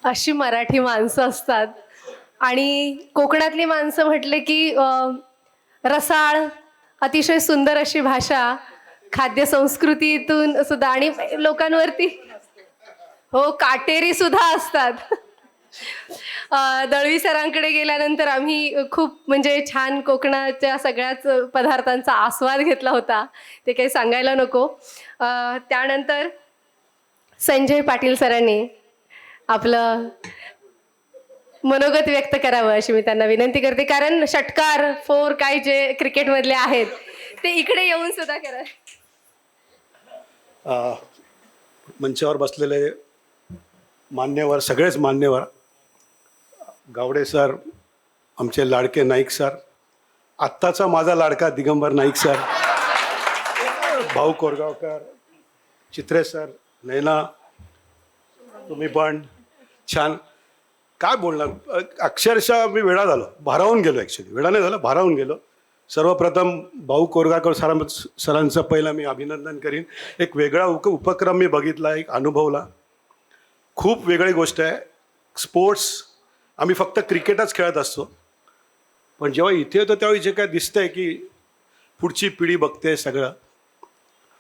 अशी मराठी माणसं असतात. आणि कोकणातली माणसं म्हटले की रसाळ, अतिशय सुंदर अशी भाषा, खाद्य संस्कृतीतून सुद्धा आणि लोकांवरती हो काटेरी सुद्धा असतात. दळवी सरांकडे गेल्यानंतर आम्ही खूप म्हणजे छान कोकणाच्या सगळ्याच पदार्थांचा आस्वाद घेतला होता, ते काही सांगायला नको. त्यानंतर संजय पाटील सरांनी आपलं मनोगत व्यक्त करावं अशी मी त्यांना विनंती करते. कारण षटकार 4 काय जे क्रिकेटमधले आहेत ते इकडे येऊन सुद्धा करा. मंचावर बसलेले मान्यवर, सगळेच मान्यवर, गावडे सर, आमचे लाडके नाईक सर, आत्ताचा माझा लाडका दिगंबर नाईक सर, भाऊ कोरगावकर, चित्रे सर, नैना, तुम्ही पण छान. काय बोलणार, अक्षरशः मी वेडा झालो, भारावून गेलो. ॲक्च्युली वेडा नाही झालं, भारावून गेलो. सर्वप्रथम भाऊ कोरगावकर सरांचं पहिलं मी अभिनंदन करीन. एक वेगळा उपक्रम मी बघितला, एक अनुभवला. खूप वेगळी गोष्ट आहे. स्पोर्ट्स आम्ही फक्त क्रिकेटच खेळत असतो, पण जेव्हा इथे येतो त्यावेळी जे काय दिसतंय की पुढची पिढी बघते सगळं.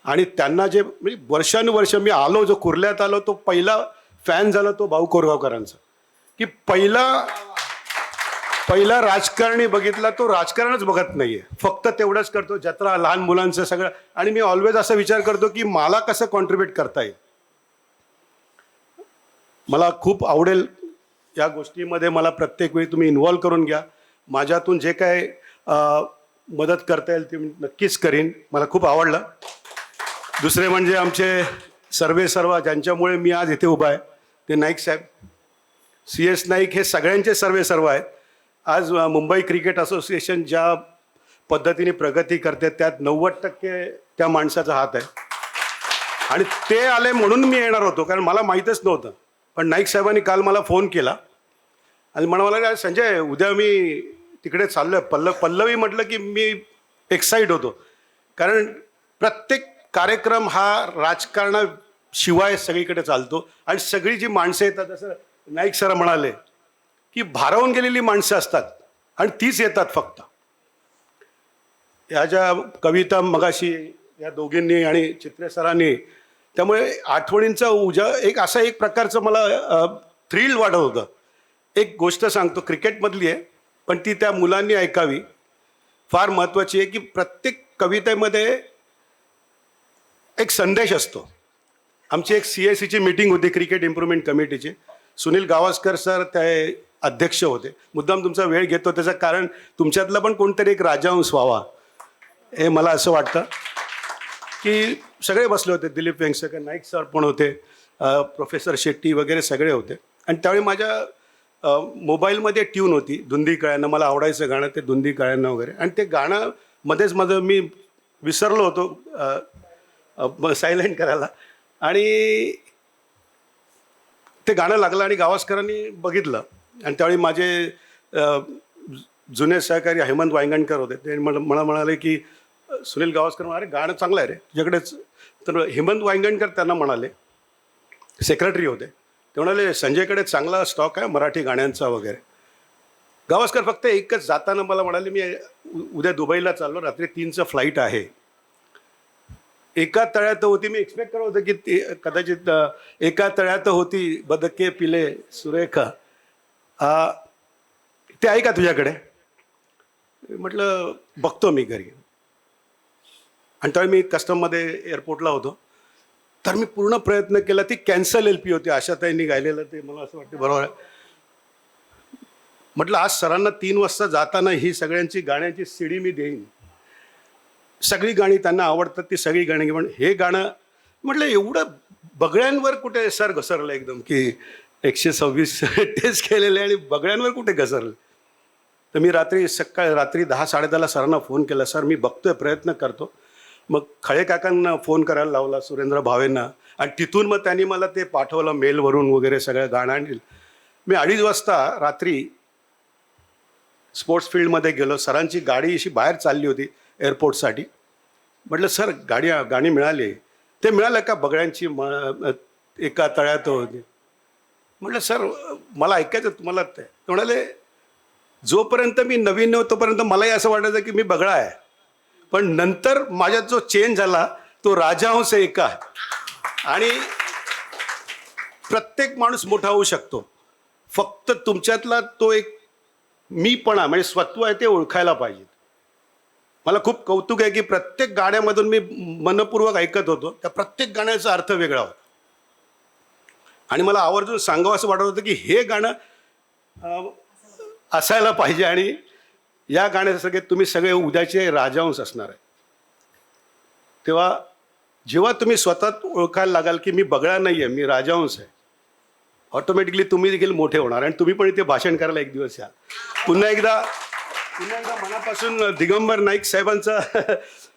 आणि त्यांना जे म्हणजे वर्षानुवर्ष मी आलो, जो कुर्ल्यात आलो, तो पहिला फॅन झाला तो भाऊ कोरगावकरांचा. की पहिला राजकारणी बघितला, तो राजकारणच बघत नाहीये, फक्त तेवढंच करतो, जत्रा, लहान मुलांचं सगळं. आणि मी ऑलवेज असा विचार करतो की मला कसं कॉन्ट्रीब्यूट करता येईल. मला खूप आवडेल या गोष्टीमध्ये, मला प्रत्येक वेळी तुम्ही इन्व्हॉल्व करून घ्या. माझ्यातून जे काय मदत करता येईल ती मी नक्कीच करीन. मला खूप आवडलं. दुसरे म्हणजे आमचे सर्व ज्यांच्यामुळे मी आज इथे उभा आहे ते नाईक साहेब, CS नाईक, हे सगळ्यांचे सर्व आहेत. आज मुंबई क्रिकेट असोसिएशन ज्या पद्धतीने प्रगती करते त्यात 90% त्या माणसाचा हात आहे. आणि ते आले म्हणून मी येणार होतो, कारण मला माहीतच नव्हतं. पण नाईक साहेबांनी काल मला फोन केला आणि म्हणाला, संजय उद्या मी तिकडे चाललो आहे. पल्लवी म्हटलं की मी एक्साईट होतो, कारण प्रत्येक कार्यक्रम हा राजकारणाशिवाय सगळीकडे चालतो. आणि सगळी जी माणसं येतात, जसं नाईक सर म्हणाले की भारावून गेलेली माणसं असतात आणि तीच येतात फक्त. ह्या ज्या कविता मगाशी या दोघींनी आणि चित्रे सरांनी, त्यामुळे आठवणींचा एक प्रकारचं मला थ्रिल वाटत होतं. एक गोष्ट सांगतो, क्रिकेटमधली आहे पण ती त्या मुलांनी ऐकावी, फार महत्त्वाची आहे. की प्रत्येक कवितेमध्ये एक संदेश असतो. आमची एक CICची मीटिंग होती, क्रिकेट इम्प्रूव्हमेंट कमिटीची. सुनील गावस्कर सर ते अध्यक्ष होते. मुद्दाम तुमचा वेळ घेतो त्याचं कारण तुमच्यातला पण कोणतरी एक राजहंस व्हावा हे मला असं वाटतं. की सगळे बसले होते, दिलीप वेंगसरकर, नाईक सर पण होते, प्रोफेसर शेट्टी वगैरे सगळे होते. आणि त्यावेळी माझ्या मोबाईलमध्ये ट्यून होती धुंदी कळ्यांना, मला आवडायचं गाणं ते धुंदी कळ्यांना वगैरे. आणि ते गाणं मध्येच मी विसरलो होतो सायलेंट करायला. आणि ते गाणं लागलं आणि गावस्करांनी बघितलं आणि त्यावेळी माझे जुने सहकारी हेमंत वांगणकर होते. ते मला म्हणाले की सुनील गावस्कर म्हणाले गाणं चांगलं आहे रे तुझ्याकडेच. तर हेमंत वांगणकर त्यांना म्हणाले, सेक्रेटरी होते, ते म्हणाले संजयकडे चांगला स्टॉक आहे मराठी गाण्यांचा वगैरे. गावस्कर फक्त एकच जाताना मला म्हणाले मी उद्या दुबईला चाललो, रात्री 3चं फ्लाईट आहे. एका तळ्यात होती, मी एक्सपेक्ट करत होतं की ती कदाचित एका तळ्यात होती बदके पिले सुरेखा, ते आहे का तुझ्याकडे? म्हटलं बघतो मी घरी. आणि त्यावेळी मी कस्टममध्ये एअरपोर्टला होतो. तर मी पूर्ण प्रयत्न केला. ती कॅन्सल LP होती आशाताईंनी गायलेलं, ते मला असं वाटतं बरोबर आहे. म्हटलं आज सरांना 3 वाजता जाताना ही सगळ्यांची गाण्यांची CD मी देईन, सगळी गाणी त्यांना आवडतात ती सगळी गाणी घेऊन. हे गाणं म्हटलं एवढं बगड्यांवर कुठे सर घसरलं एकदम की 126 टेस्ट केलेले आणि बगड्यांवर कुठे घसरलं. तर मी रात्री 10-10:30 सरांना फोन केला, सर मी बघतोय प्रयत्न करतो. मग खळे काकांना फोन करायला लावला, सुरेंद्र भावेंना, आणि तिथून मग त्यांनी मला ते पाठवलं मेलवरून वगैरे सगळं गाणं आणलं. मी 2:30 वाजता रात्री स्पोर्ट्स फील्डमध्ये गेलो. सरांची गाडी अशी बाहेर चालली होती एअरपोर्टसाठी. म्हटलं सर गाणी मिळाली. ते मिळालं का बगड्यांची एका तळ्यात होती. म्हटलं सर मला ऐकायचं तुम्हाला. ते म्हणाले जोपर्यंत मी नवीन नव्हतो तोपर्यंत मलाही असं वाटायचं की मी बगळा आहे, पण नंतर माझ्यात जो चेंज झाला तो राजहंस एका. आणि प्रत्येक माणूस मोठा होऊ शकतो, फक्त तुमच्यातला तो एक मीपणा म्हणजे स्वत्व आहे ते ओळखायला पाहिजे. मला खूप कौतुक आहे की प्रत्येक गाण्यामधून मी मनपूर्वक ऐकत होतो, त्या प्रत्येक गाण्याचा अर्थ वेगळा होता. आणि मला आवर्जून सांगावं असं वाटत होतं की हे गाणं असायला पाहिजे आणि या गाण्यासारखे तुम्ही सगळे उद्याचे राजहंस असणार आहे. तेव्हा जेव्हा तुम्ही स्वतः ओळखायला लागाल की मी बगळा नाही आहे, मी राजहंस आहे, ऑटोमॅटिकली तुम्ही देखील मोठे होणार आणि तुम्ही पण इथे भाषण करायला एक दिवस या. पुन्हा एकदा मनापासून दिगंबर नाईक साहेबांचा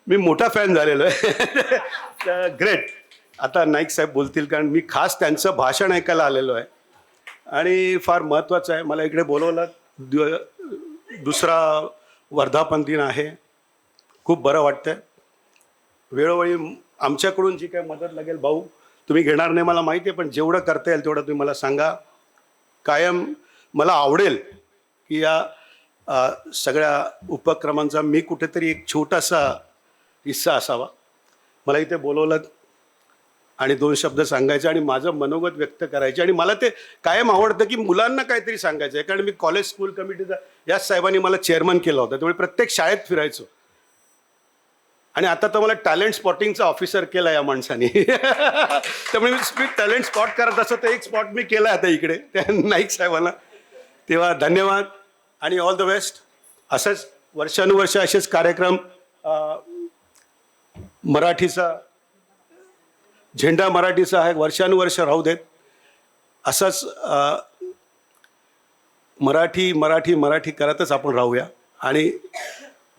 मी मोठा फॅन झालेलो आहे. ग्रेट. आता नाईक साहेब बोलतील कारण मी खास त्यांचं भाषण ऐकायला आलेलो आहे आणि फार महत्त्वाचं आहे. मला इकडे बोलवलं, दुसरा वर्धापन दिन आहे, खूप बरं वाटतंय. वेळोवेळी आमच्याकडून जी काही मदत लागेल भाऊ तुम्ही घेणार नाही मला माहिती आहे, पण जेवढं करता येईल तेवढं तुम्ही मला सांगा. कायम मला आवडेल की या सगळ्या उपक्रमांचा मी कुठेतरी एक छोटासा हिस्सा असावा. मला इथे बोलवलं आणि 2 शब्द सांगायचे आणि माझं मनोगत व्यक्त करायचे. आणि मला ते कायम आवडतं की मुलांना काहीतरी सांगायचं आहे, कारण मी कॉलेज स्कूल कमिटीचा याच साहेबांनी मला चेअरमन केलं होतं, त्यामुळे प्रत्येक शाळेत फिरायचो. आणि आता तर मला टॅलेंट स्पॉटिंगचा ऑफिसर केला या माणसाने. त्यामुळे मी टॅलेंट स्पॉट करत असं तर एक स्पॉट मी केला आता इकडे त्या नाईक साहेबांना. तेव्हा धन्यवाद आणि ऑल द बेस्ट. असंच वर्षानुवर्ष असेच कार्यक्रम, मराठीचा झेंडा मराठीचा आहे, वर्षानुवर्ष राहू देत. असंच मराठी मराठी मराठी करतच आपण राहूया आणि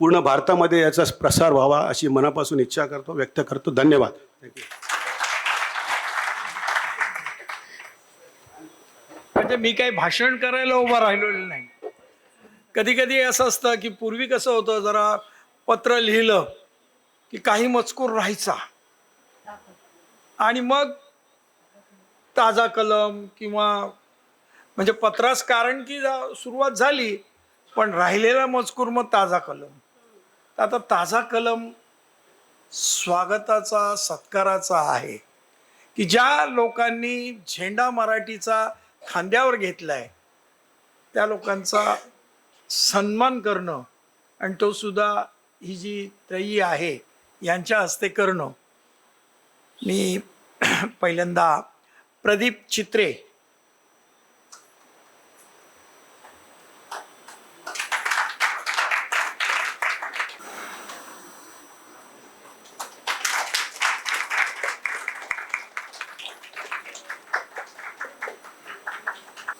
पूर्ण भारतामध्ये याचा प्रसार व्हावा अशी मनापासून इच्छा करतो, व्यक्त करतो. धन्यवाद. थँक्यू. म्हणजे मी काही भाषण करायला उभा राहिलेलं नाही. कधी कधी असं असतं की पूर्वी कसं होतं, जरा पत्र लिहिलं की काही मजकूर राहायचा आणि मग ताजा कलम किंवा म्हणजे पत्रास कारण की सुरुवात झाली पण राहिलेला मजकूर मग ताजा कलम. तर आता ताजा कलम स्वागताचा सत्काराचा आहे की ज्या लोकांनी झेंडा मराठीचा खांद्यावर घेतलाय त्या लोकांचा सन्मान करणं आणि तो सुद्धा ही जी तई आहे यांच्या हस्ते करणं. मी पहिल्यांदा प्रदीप चित्रे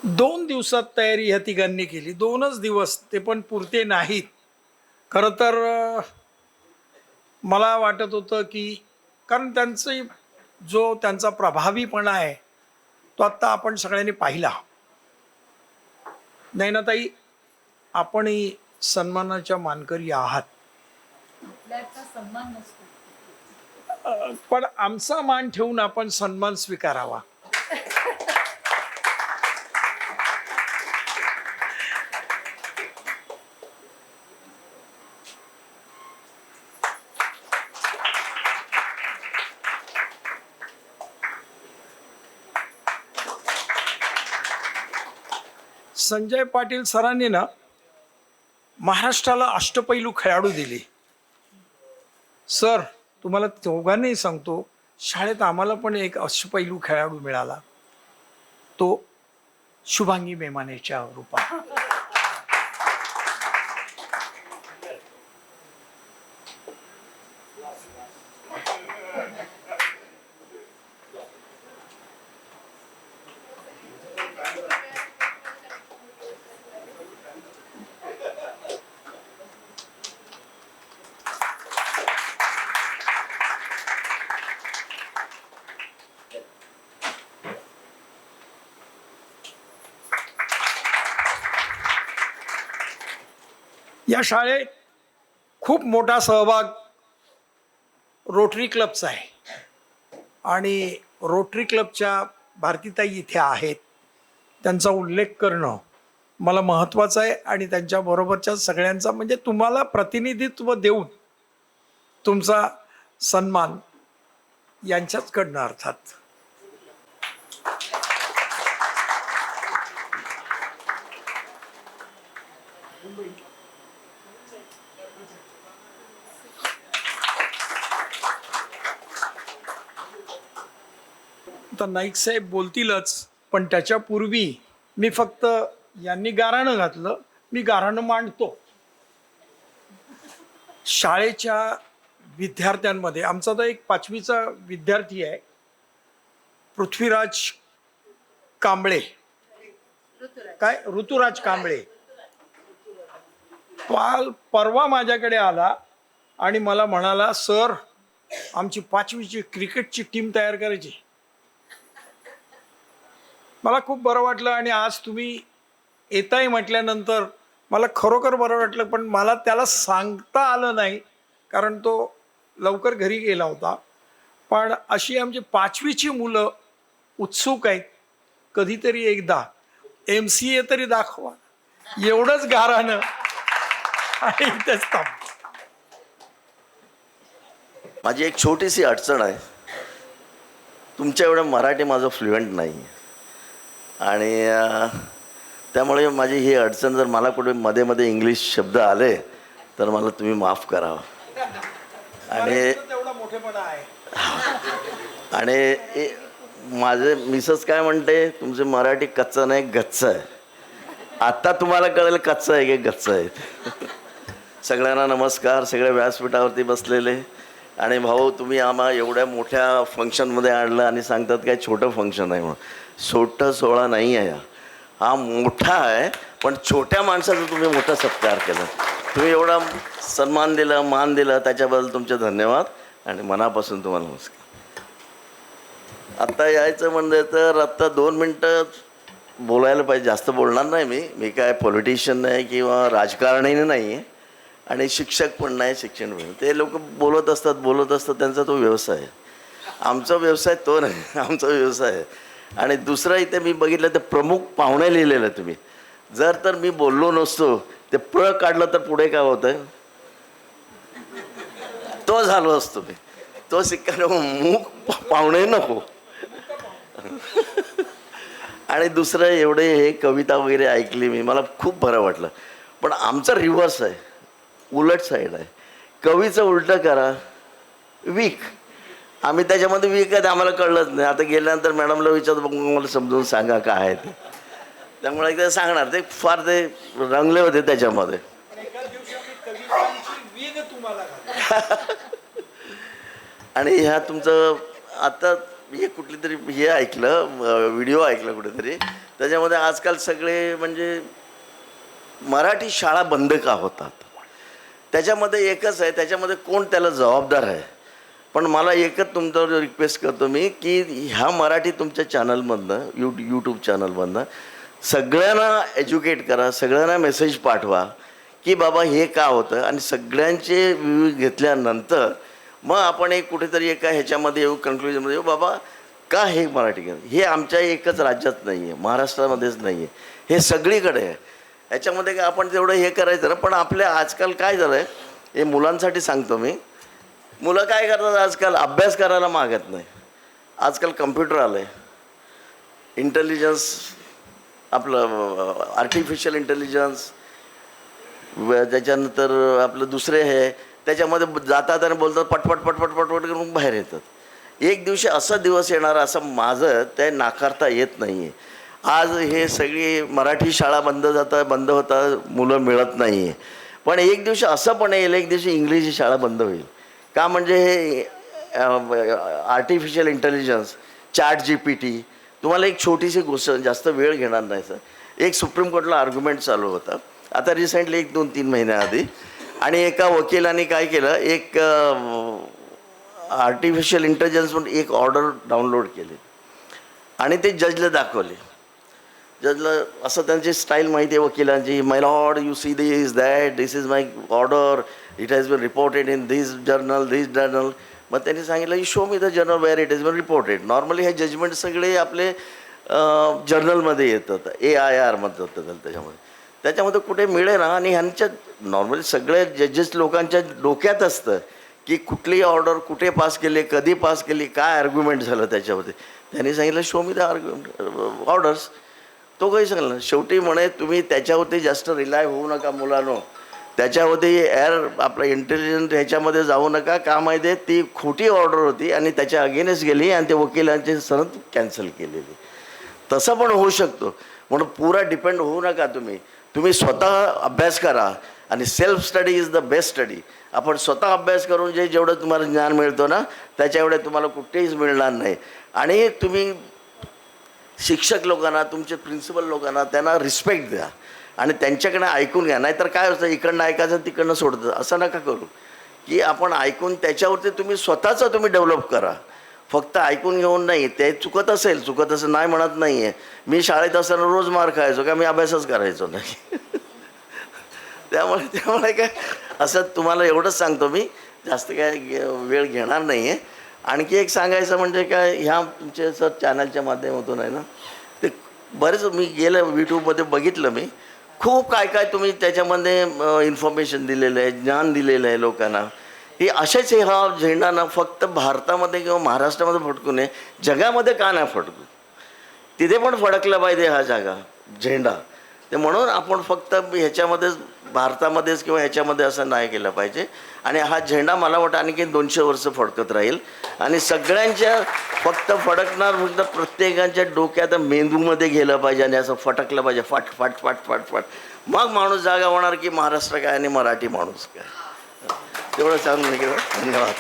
दोन दिवसात तयारी ह्या तिघांनी केली. 2च दिवस, ते पण पुरते नाहीत. खरं तर मला वाटत होतं की कारण त्यांचा प्रभावीपणा आहे तो आत्ता आपण सगळ्यांनी पाहिला. नयनाताई, आपणही सन्मानाच्या मानकरी आहात. पण आमचा मान ठेवून आपण सन्मान स्वीकारावा. संजय पाटील सरांनी ना महाराष्ट्राला अष्टपैलू खेळाडू दिले. सर, तुम्हाला चौघांनाही सांगतो, शाळेत आम्हाला पण एक अष्टपैलू खेळाडू मिळाला, तो शुभांगी मेमानेच्या रूपात. या शाळेत खूप मोठा सहभाग रोटरी क्लबचा आहे आणि रोटरी क्लबच्या भारतीताई इथे आहेत. त्यांचा उल्लेख करणं मला महत्त्वाचं आहे आणि त्यांच्याबरोबरच्या सगळ्यांचा, म्हणजे तुम्हाला प्रतिनिधित्व देऊन तुमचा सन्मान यांच्याचकडनं अर्थात. आता नाईक साहेब बोलतीलच, पण त्याच्यापूर्वी मी फक्त, यांनी गाऱ्हाणं घातलं, मी गाऱ्हाणं मांडतो. शाळेच्या विद्यार्थ्यांमध्ये आमचा तर एक 5वीचा विद्यार्थी आहे, पृथ्वीराज कांबळे, ऋतुराज कांबळे. परवा माझ्याकडे आला आणि मला म्हणाला, सर, आमची 5वीची क्रिकेटची टीम तयार करायची. मला खूप बरं वाटलं आणि आज तुम्ही येताय म्हटल्यानंतर मला खरोखर बरं वाटलं. पण मला त्याला सांगता आलं नाही कारण तो लवकर घरी गेला होता. पण अशी आमची 5वीची मुलं उत्सुक आहेत, कधीतरी एकदा MCA तरी दाखवा. एवढंच गाऱ्हाणं आणि इथेच थांबतो. माझी एक छोटीशी अडचण आहे, तुमच्या एवढं मराठी माझं फ्लुएंट नाही आणि त्यामुळे माझी ही अडचण, जर मला कुठे मध्ये मध्ये इंग्लिश शब्द आले तर मला तुम्ही माफ करावं. आणि तेवढा मोठेपणा आहे. आणि माझे मिसेस काय म्हणते, तुमचे मराठी कच्चं नाही गच्चं आहे. आत्ता तुम्हाला कळेल कच्चं आहे की गच्चं आहे. सगळ्यांना नमस्कार, सगळे व्यासपीठावरती बसलेले. आणि भाऊ, तुम्ही आम्हाला एवढ्या मोठ्या फंक्शनमध्ये आणलं आणि सांगतात काय छोटं फंक्शन आहे म्हणून. छोटं सोहळा नाही आहे हा, मोठा आहे. पण छोट्या माणसाचा तुम्ही मोठा सत्कार केला, तुम्ही एवढा सन्मान दिला, मान दिला, त्याच्याबद्दल तुमचे धन्यवाद आणि मनापासून तुम्हाला नमस्कार. आत्ता यायचं म्हणजे तर आत्ता 2 मिनटं बोलायला पाहिजे, जास्त बोलणार नाही मी काय पॉलिटिशियन नाही किंवा राजकारणी नाही आहे आणि शिक्षक पण नाही, शिक्षण पण. ते लोक बोलत असतात, त्यांचा तो व्यवसाय आहे. आमचा व्यवसाय तो नाही, आमचा व्यवसाय आहे. आणि दुसरं इथे मी बघितलं तर प्रमुख पाहुणे लिहिलेलं तुम्ही. जर तर मी बोललो नसतो, ते काढलं तर पुढे काय होतं, तो झालो असतो मी. तो शिक्का नको, मूक पाहुणे नको. आणि दुसरं, एवढे हे कविता वगैरे ऐकली मी, मला खूप बरं वाटलं. पण आमचा रिव्हर्स आहे, उलट साईड आहे. कवीचं उलटं करा, वीक. आम्ही त्याच्यामध्ये वीक आहे, आम्हाला कळलंच नाही. आता गेल्यानंतर मॅडमला विचारतो, बघ मला समजून सांगा काय आहे ते. त्यामुळे एकदा सांगणार, ते फार ते रंगले होते त्याच्यामध्ये. आणि ह्या तुमचं आता हे कुठली तरी हे ऐकलं, व्हिडिओ ऐकलं कुठेतरी, त्याच्यामध्ये आजकाल सगळे म्हणजे मराठी शाळा बंद का होतात, त्याच्यामध्ये एकच आहे, त्याच्यामध्ये कोण त्याला जबाबदार आहे. पण मला एकच तुमच्यावर रिक्वेस्ट करतो मी की ह्या मराठी तुमच्या चॅनलमधनं यूट्यूब चॅनलमधनं सगळ्यांना एज्युकेट करा, सगळ्यांना मेसेज पाठवा की बाबा हे का होतं, आणि सगळ्यांचे व्ह्यू घेतल्यानंतर मग आपण एक कुठेतरी एका ह्याच्यामध्ये येऊ, कन्क्लुजनमध्ये येऊ, बाबा का हे मराठी हे आमच्या एकच राज्यात नाही आहे, महाराष्ट्रामध्येच नाही आहे, हे सगळीकडे आहे. याच्यामध्ये काय आपण तेवढं हे करायचं ना. पण आपल्या आजकाल काय झालं आहे, हे मुलांसाठी सांगतो मी, मुलं काय करतात आजकाल, अभ्यास करायला मागत नाही. आजकाल कम्प्युटर आलं आहे, इंटेलिजन्स, आपलं आर्टिफिशियल इंटेलिजन्स, त्याच्यानंतर आपलं दुसरे हे, त्याच्यामध्ये जातात आणि बोलतात, पटपट पटपट पटपट करून बाहेर येतात. एक दिवशी असा दिवस येणार असं माझं ते नाकारता येत नाही आहे. आज हे सगळी मराठी शाळा बंद होतात, मुलं मिळत नाही आहे. पण एक दिवशी असं पण येईल, एक दिवशी इंग्लिश शाळा बंद होईल. का म्हणजे हे आर्टिफिशियल इंटेलिजन्स, ChatGPT, तुम्हाला एक छोटीशी गोष्ट, जास्त वेळ घेणार नाही सर. एक सुप्रीम कोर्टला आर्ग्युमेंट चालू होता आता रिसेंटली 1-2-3 महिन्याआधी, आणि एका वकिलाने काय केलं, एक आर्टिफिशियल इंटेलिजन्स म्हणून एक ऑर्डर डाउनलोड केली आणि ते जजला दाखवले. जजला असं त्यांची स्टाईल माहिती आहे वकिलांची, my lord you see this that, this is my order, it has been reported in this journal. मग त्यांनी सांगितलं you show me the journal where it is been reported. Normally हे जजमेंट सगळे आपले जर्नलमध्ये येतात, AIR मध्ये जातात, त्याच्यामध्ये कुठे मिळेल ना. आणि ह्यांच्या नॉर्मली सगळ्या जजेस लोकांच्या डोक्यात असतं की कुठली ऑर्डर कुठे पास केली, कधी पास केली, काय आर्ग्युमेंट झालं त्याच्यामध्ये. त्यांनी सांगितलं show me the argument orders. तो काही सांगितलं, शेवटी म्हणे तुम्ही त्याच्यावरती जास्त रिलाय होऊ नका मुलांनो, त्याच्यावरती आपलं इंटेलिजंट ह्याच्यामध्ये जाऊ नका. का माहिती आहे, ती खोटी ऑर्डर होती आणि त्याच्या अगेन्स्ट गेली आणि ते वकिलांची सनद कॅन्सल केलेली. तसं पण होऊ शकतो, म्हणून पुरा डिपेंड होऊ नका. तुम्ही स्वतः अभ्यास करा, आणि self study is the best study. आपण स्वतः अभ्यास करून जेवढं तुम्हाला ज्ञान मिळतं ना, त्याच्या एवढे तुम्हाला कुठेच मिळणार नाही. आणि तुम्ही शिक्षक लोकांना, तुमचे प्रिन्सिपल लोकांना, त्यांना रिस्पेक्ट द्या आणि त्यांच्याकडे ऐकून घ्या. नाहीतर काय होतं, इकडनं ऐकायचं तिकडनं सोडतं. असं नका करू की आपण ऐकून त्याच्यावरती तुम्ही स्वतःचं तुम्ही डेव्हलप करा, फक्त ऐकून घेऊन नाही. ते चुकत असेल नाही म्हणत नाही आहे. मी शाळेत असताना रोज मार खायचो, का मी अभ्यासच करायचो नाही. त्यामुळे काय असं तुम्हाला एवढंच सांगतो मी, जास्त काय वेळ घेणार नाही आहे. आणखी एक सांगायचं म्हणजे काय, ह्या तुमच्या सर चॅनलच्या माध्यमातून आहे ना, ते बरेच मी गेलं यूट्यूबमध्ये बघितलं मी, खूप काय काय तुम्ही त्याच्यामध्ये इन्फॉर्मेशन दिलेलं आहे, ज्ञान दिलेलं आहे लोकांना. हे असेच हा झेंडा ना फक्त भारतामध्ये किंवा महाराष्ट्रामध्ये फडकू नये, जगामध्ये का नाही फडकू, तिथे पण फडकला पाहिजे हा झेंडा. ते म्हणून आपण फक्त ह्याच्यामध्येच, भारतामध्येच किंवा ह्याच्यामध्ये असं नाही केलं पाहिजे. आणि हा झेंडा मला वाटतं आणखी 200 वर्ष फडकत राहील. आणि सगळ्यांच्या फक्त फडकणार, फक्त प्रत्येकाच्या डोक्यात मेंदूमध्ये गेलं पाहिजे आणि असं फटकलं पाहिजे, फट फट फट फट फट. मग माणूस जागा होणार की महाराष्ट्र काय आणि मराठी माणूस काय. तेवढं सांगून केलं. धन्यवाद.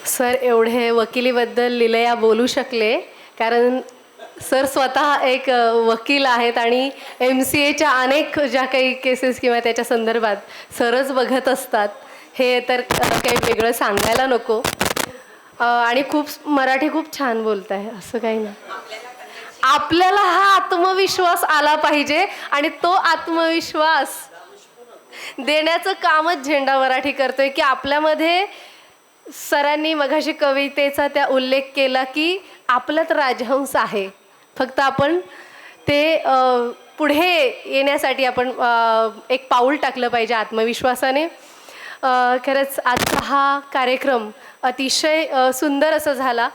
सर एवढे वकिलीबद्दल लीलया बोलू शकले, कारण सर स्वतः एक वकील आहेत आणि MCAच्या अनेक ज्या काही केसेस किंवा त्याच्या संदर्भात सरच बघत असतात. हे तर काही वेगळं सांगायला नको. आणि मराठी खूप छान बोलत आहे, असं काही नाही. आपल्याला हा आत्मविश्वास आला पाहिजे आणि तो आत्मविश्वास देण्याचं कामच झेंडा मराठी करतोय. की आपल्यामध्ये सरांनी मगाशी कवितेचा त्या उल्लेख केला की आपल्यात राजहंस आहे, फक्त आपण ते पुढे येण्यासाठी आपण एक पाऊल टाकलं पाहिजे आत्मविश्वासाने. खरंच आजचा हा कार्यक्रम अतिशय सुंदर असा झाला.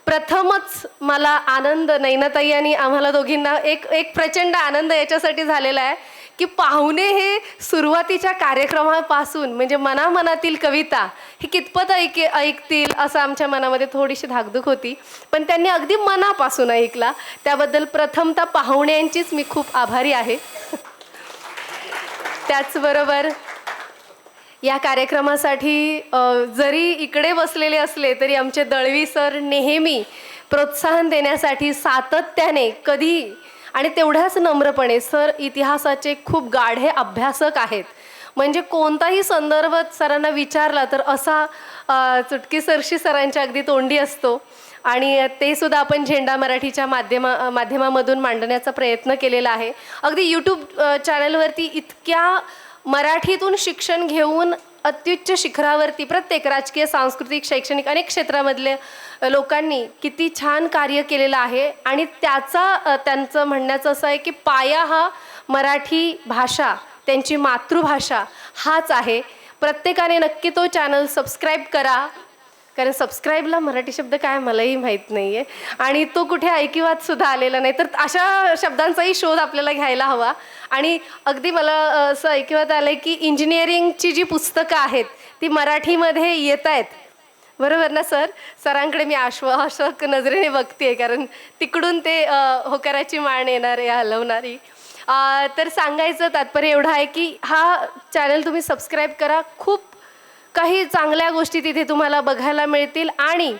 प्रथमच मला आनंद, नैनाताई आणि आम्हाला दोघींना एक प्रचंड आनंद याच्यासाठी झालेला आहे की पाहुणे हे सुरुवातीच्या कार्यक्रमापासून म्हणजे मनामनातील कविता ही कितपत ऐकतील असं आमच्या मनामध्ये थोडीशी धाकधूक होती, पण त्यांनी अगदी मनापासून ऐकला. त्याबद्दल प्रथमतः पाहुण्यांचीच मी खूप आभारी आहे. त्याचबरोबर या कार्यक्रमासाठी जरी इकडे बसलेले असले तरी आमचे दळवी सर नेहमी प्रोत्साहन देण्यासाठी सातत्याने कधी आणि तेवढ्याच नम्रपणे सर इतिहासाचे खूप गाढे अभ्यासक आहेत. म्हणजे कोणताही संदर्भ सरांना विचारला तर असा चुटकीसरशी सरांच्या अगदी तोंडी असतो आणि ते सुद्धा आपण झेंडा मराठीच्या माध्यमामधून मांडण्याचा प्रयत्न केलेला आहे. अगदी यूट्यूब चॅनलवरती इतक्या मराठीतून शिक्षण घेऊन अत्युच्च शिखरावरती प्रत्येक राजकीय, सांस्कृतिक, शैक्षणिक अनेक क्षेत्रामधले लोकांनी किती छान कार्य केलेलं आहे. आणि त्यांचं म्हणण्याचं असं आहे की पाया हा मराठी भाषा, त्यांची मातृभाषा हाच आहे. प्रत्येकाने नक्की तो चॅनल सबस्क्राईब करा, कारण सबस्क्राईबला मराठी शब्द काय मलाही माहीत नाही आहे आणि तो कुठे ऐकिवात सुद्धा आलेला नाही. तर अशा शब्दांचाही शोध आपल्याला घ्यायला हवा. आणि अगदी मला असं ऐकिवात आलं आहे की इंजिनिअरिंगची जी पुस्तकं आहेत ती मराठीमध्ये येत आहेत, बरोबर ना सर? सरांकडे मी आश्वासक नजरेने बघते, कारण तिकडून ते होकाराची मान येणारे हलवणारी. तर सांगायचं तात्पर्य एवढं आहे की हा चॅनल तुम्ही सबस्क्राईब करा. खूप काही चांगल्या गोष्टी तिथे तुम्हाला बघायला मिळतील. आणि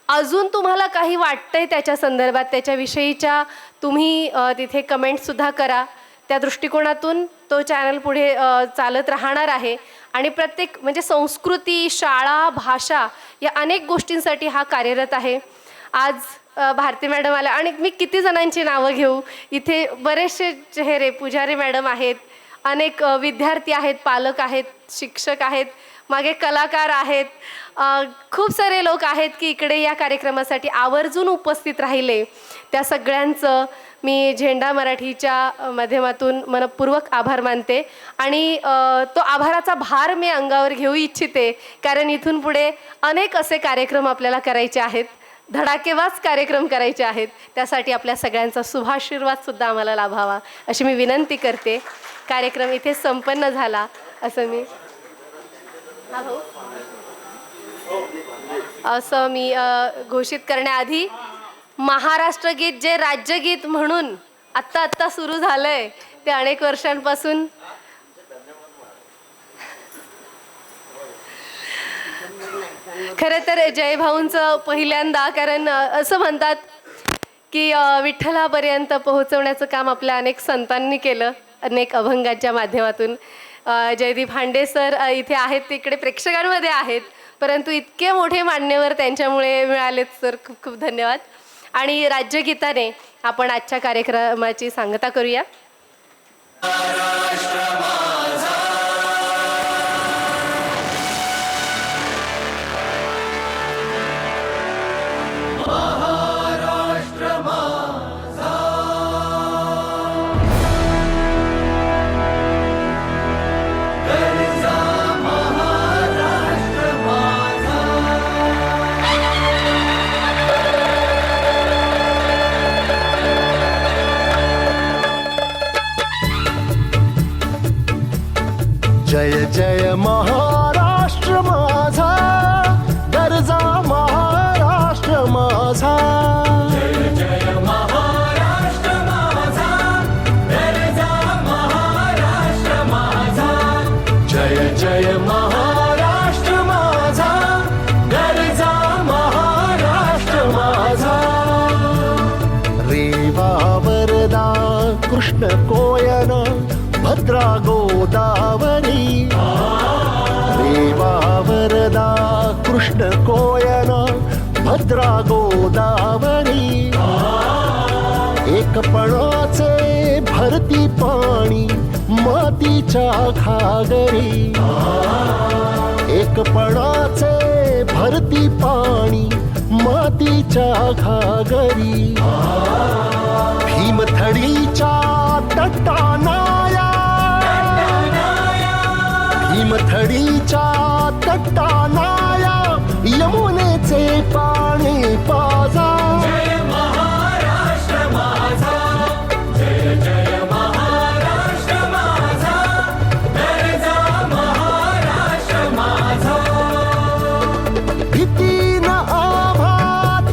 अजून तुम्हाला काही वाटतंय त्याच्या संदर्भात, त्याच्याविषयीच्या तुम्ही तिथे कमेंटसुद्धा करा. त्या दृष्टिकोनातून तो चॅनल पुढे चालत राहणार आहे. आणि प्रत्येक म्हणजे संस्कृती, शाळा, भाषा या अनेक गोष्टींसाठी हा कार्यरत आहे. आज भारती मॅडम आल्या आणि मी किती जणांची नावं घेऊ, इथे बरेचसे चेहरे, पुजारी मॅडम आहेत, अनेक विद्यार्थी आहेत, पालक आहेत, शिक्षक आहेत, मागे कलाकार आहेत, खूप सारे लोक आहेत की इकडे या कार्यक्रमासाठी आवर्जून उपस्थित राहिले. त्या सगळ्यांचं मी झेंडा मराठीच्या माध्यमातून मनपूर्वक आभार मानते. आणि तो आभाराचा भार मी अंगावर घेऊ इच्छिते, कारण इथून पुढे अनेक असे कार्यक्रम आपल्याला करायचे आहेत, धडाकेबाज कार्यक्रम करायचे आहेत. त्यासाठी आपल्या सगळ्यांचा शुभाशीर्वादसुद्धा आम्हाला लाभावा अशी मी विनंती करते. कार्यक्रम इथे संपन्न झाला असं मी घोषित करण्याआधी महाराष्ट्र गीत, जे राज्यगीत म्हणून आत्ता सुरू झालंय ते अनेक वर्षांपासून, खरं तर जयभाऊंचं पहिल्यांदा, कारण असं म्हणतात की विठ्ठलापर्यंत पोहोचवण्याचं काम आपल्या अनेक संतांनी केलं, अनेक अभंगाच्या माध्यमातून. जयदीप हांडे सर इथे आहेत, तिकडे प्रेक्षकांमध्ये आहेत, परंतु इतके मोठे मान्यवर त्यांच्यामुळे मिळालेत सर, खूप खूप धन्यवाद. आणि राज्यगीताने आपण आजच्या कार्यक्रमाची सांगता करूया. जय जय महाराष्ट्र माझा, गरजा महाराष्ट्र माझा. जय जय महाराष्ट्र माझा, गरजा महाराष्ट्र माझा. जय जय महाराष्ट्र माझा, गरजा महाराष्ट्र माझा. रेवा वरदा कृष्ण कोयना भद्रा गोदावरी. रेवा वरदा कृष्ण कोयना भद्रा गोदावरी. एकपणाचे भरती पाणी मातीच्या घागरी. एकपणाचे भरती पाणी मातीच्या घागरी. भीमथडीच्या तटानाया, भीमथडीच्या तटानाया यमुनेचे पाणी पाजा. जय महाराष्ट्र माझा, जय जय महाराष्ट्र माझा, गरजा महाराष्ट्र माझा. भीती न आभा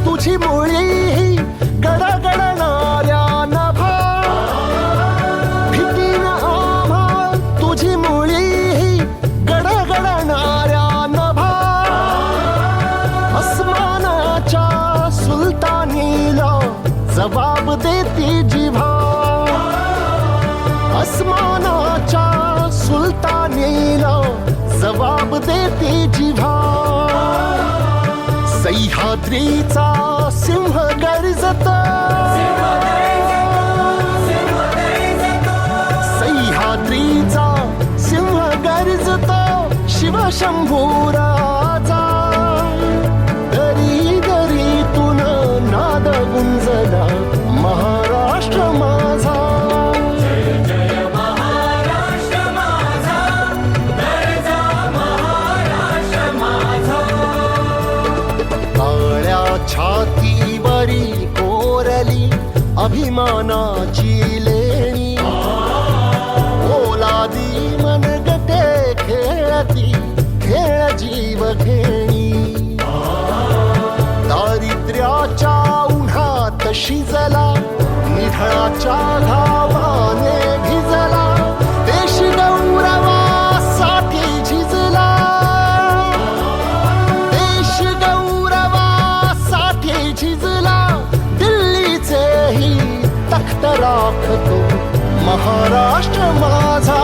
तुझी मुळी गडगडणाऱ्या नभा. भीती न आभा तुझी मुळी गडगडणाऱ्या नभा. अस्मानाच्या सुलतान सह्याद्रीचा सिंह गर्जतो, सह्याद्रीचा सिंह गर्जतो, शिवशंभूराजा. दरी दरीतून नाद गुंजला महाराष्ट्र माझा. काळ्या छातीवरी कोरली अभिमानाची लेणी, ओलादी मनगटे खेळती खेळ जीव घेणी. दारिद्र्याच्या उन्हात शिजला, निधळाच्या घावाने भिजला, देश गौरवासाठी झिजला, देश गौरवासाठी झिजला. दिल्लीचेही तख्त राखतो महाराष्ट्र माझा.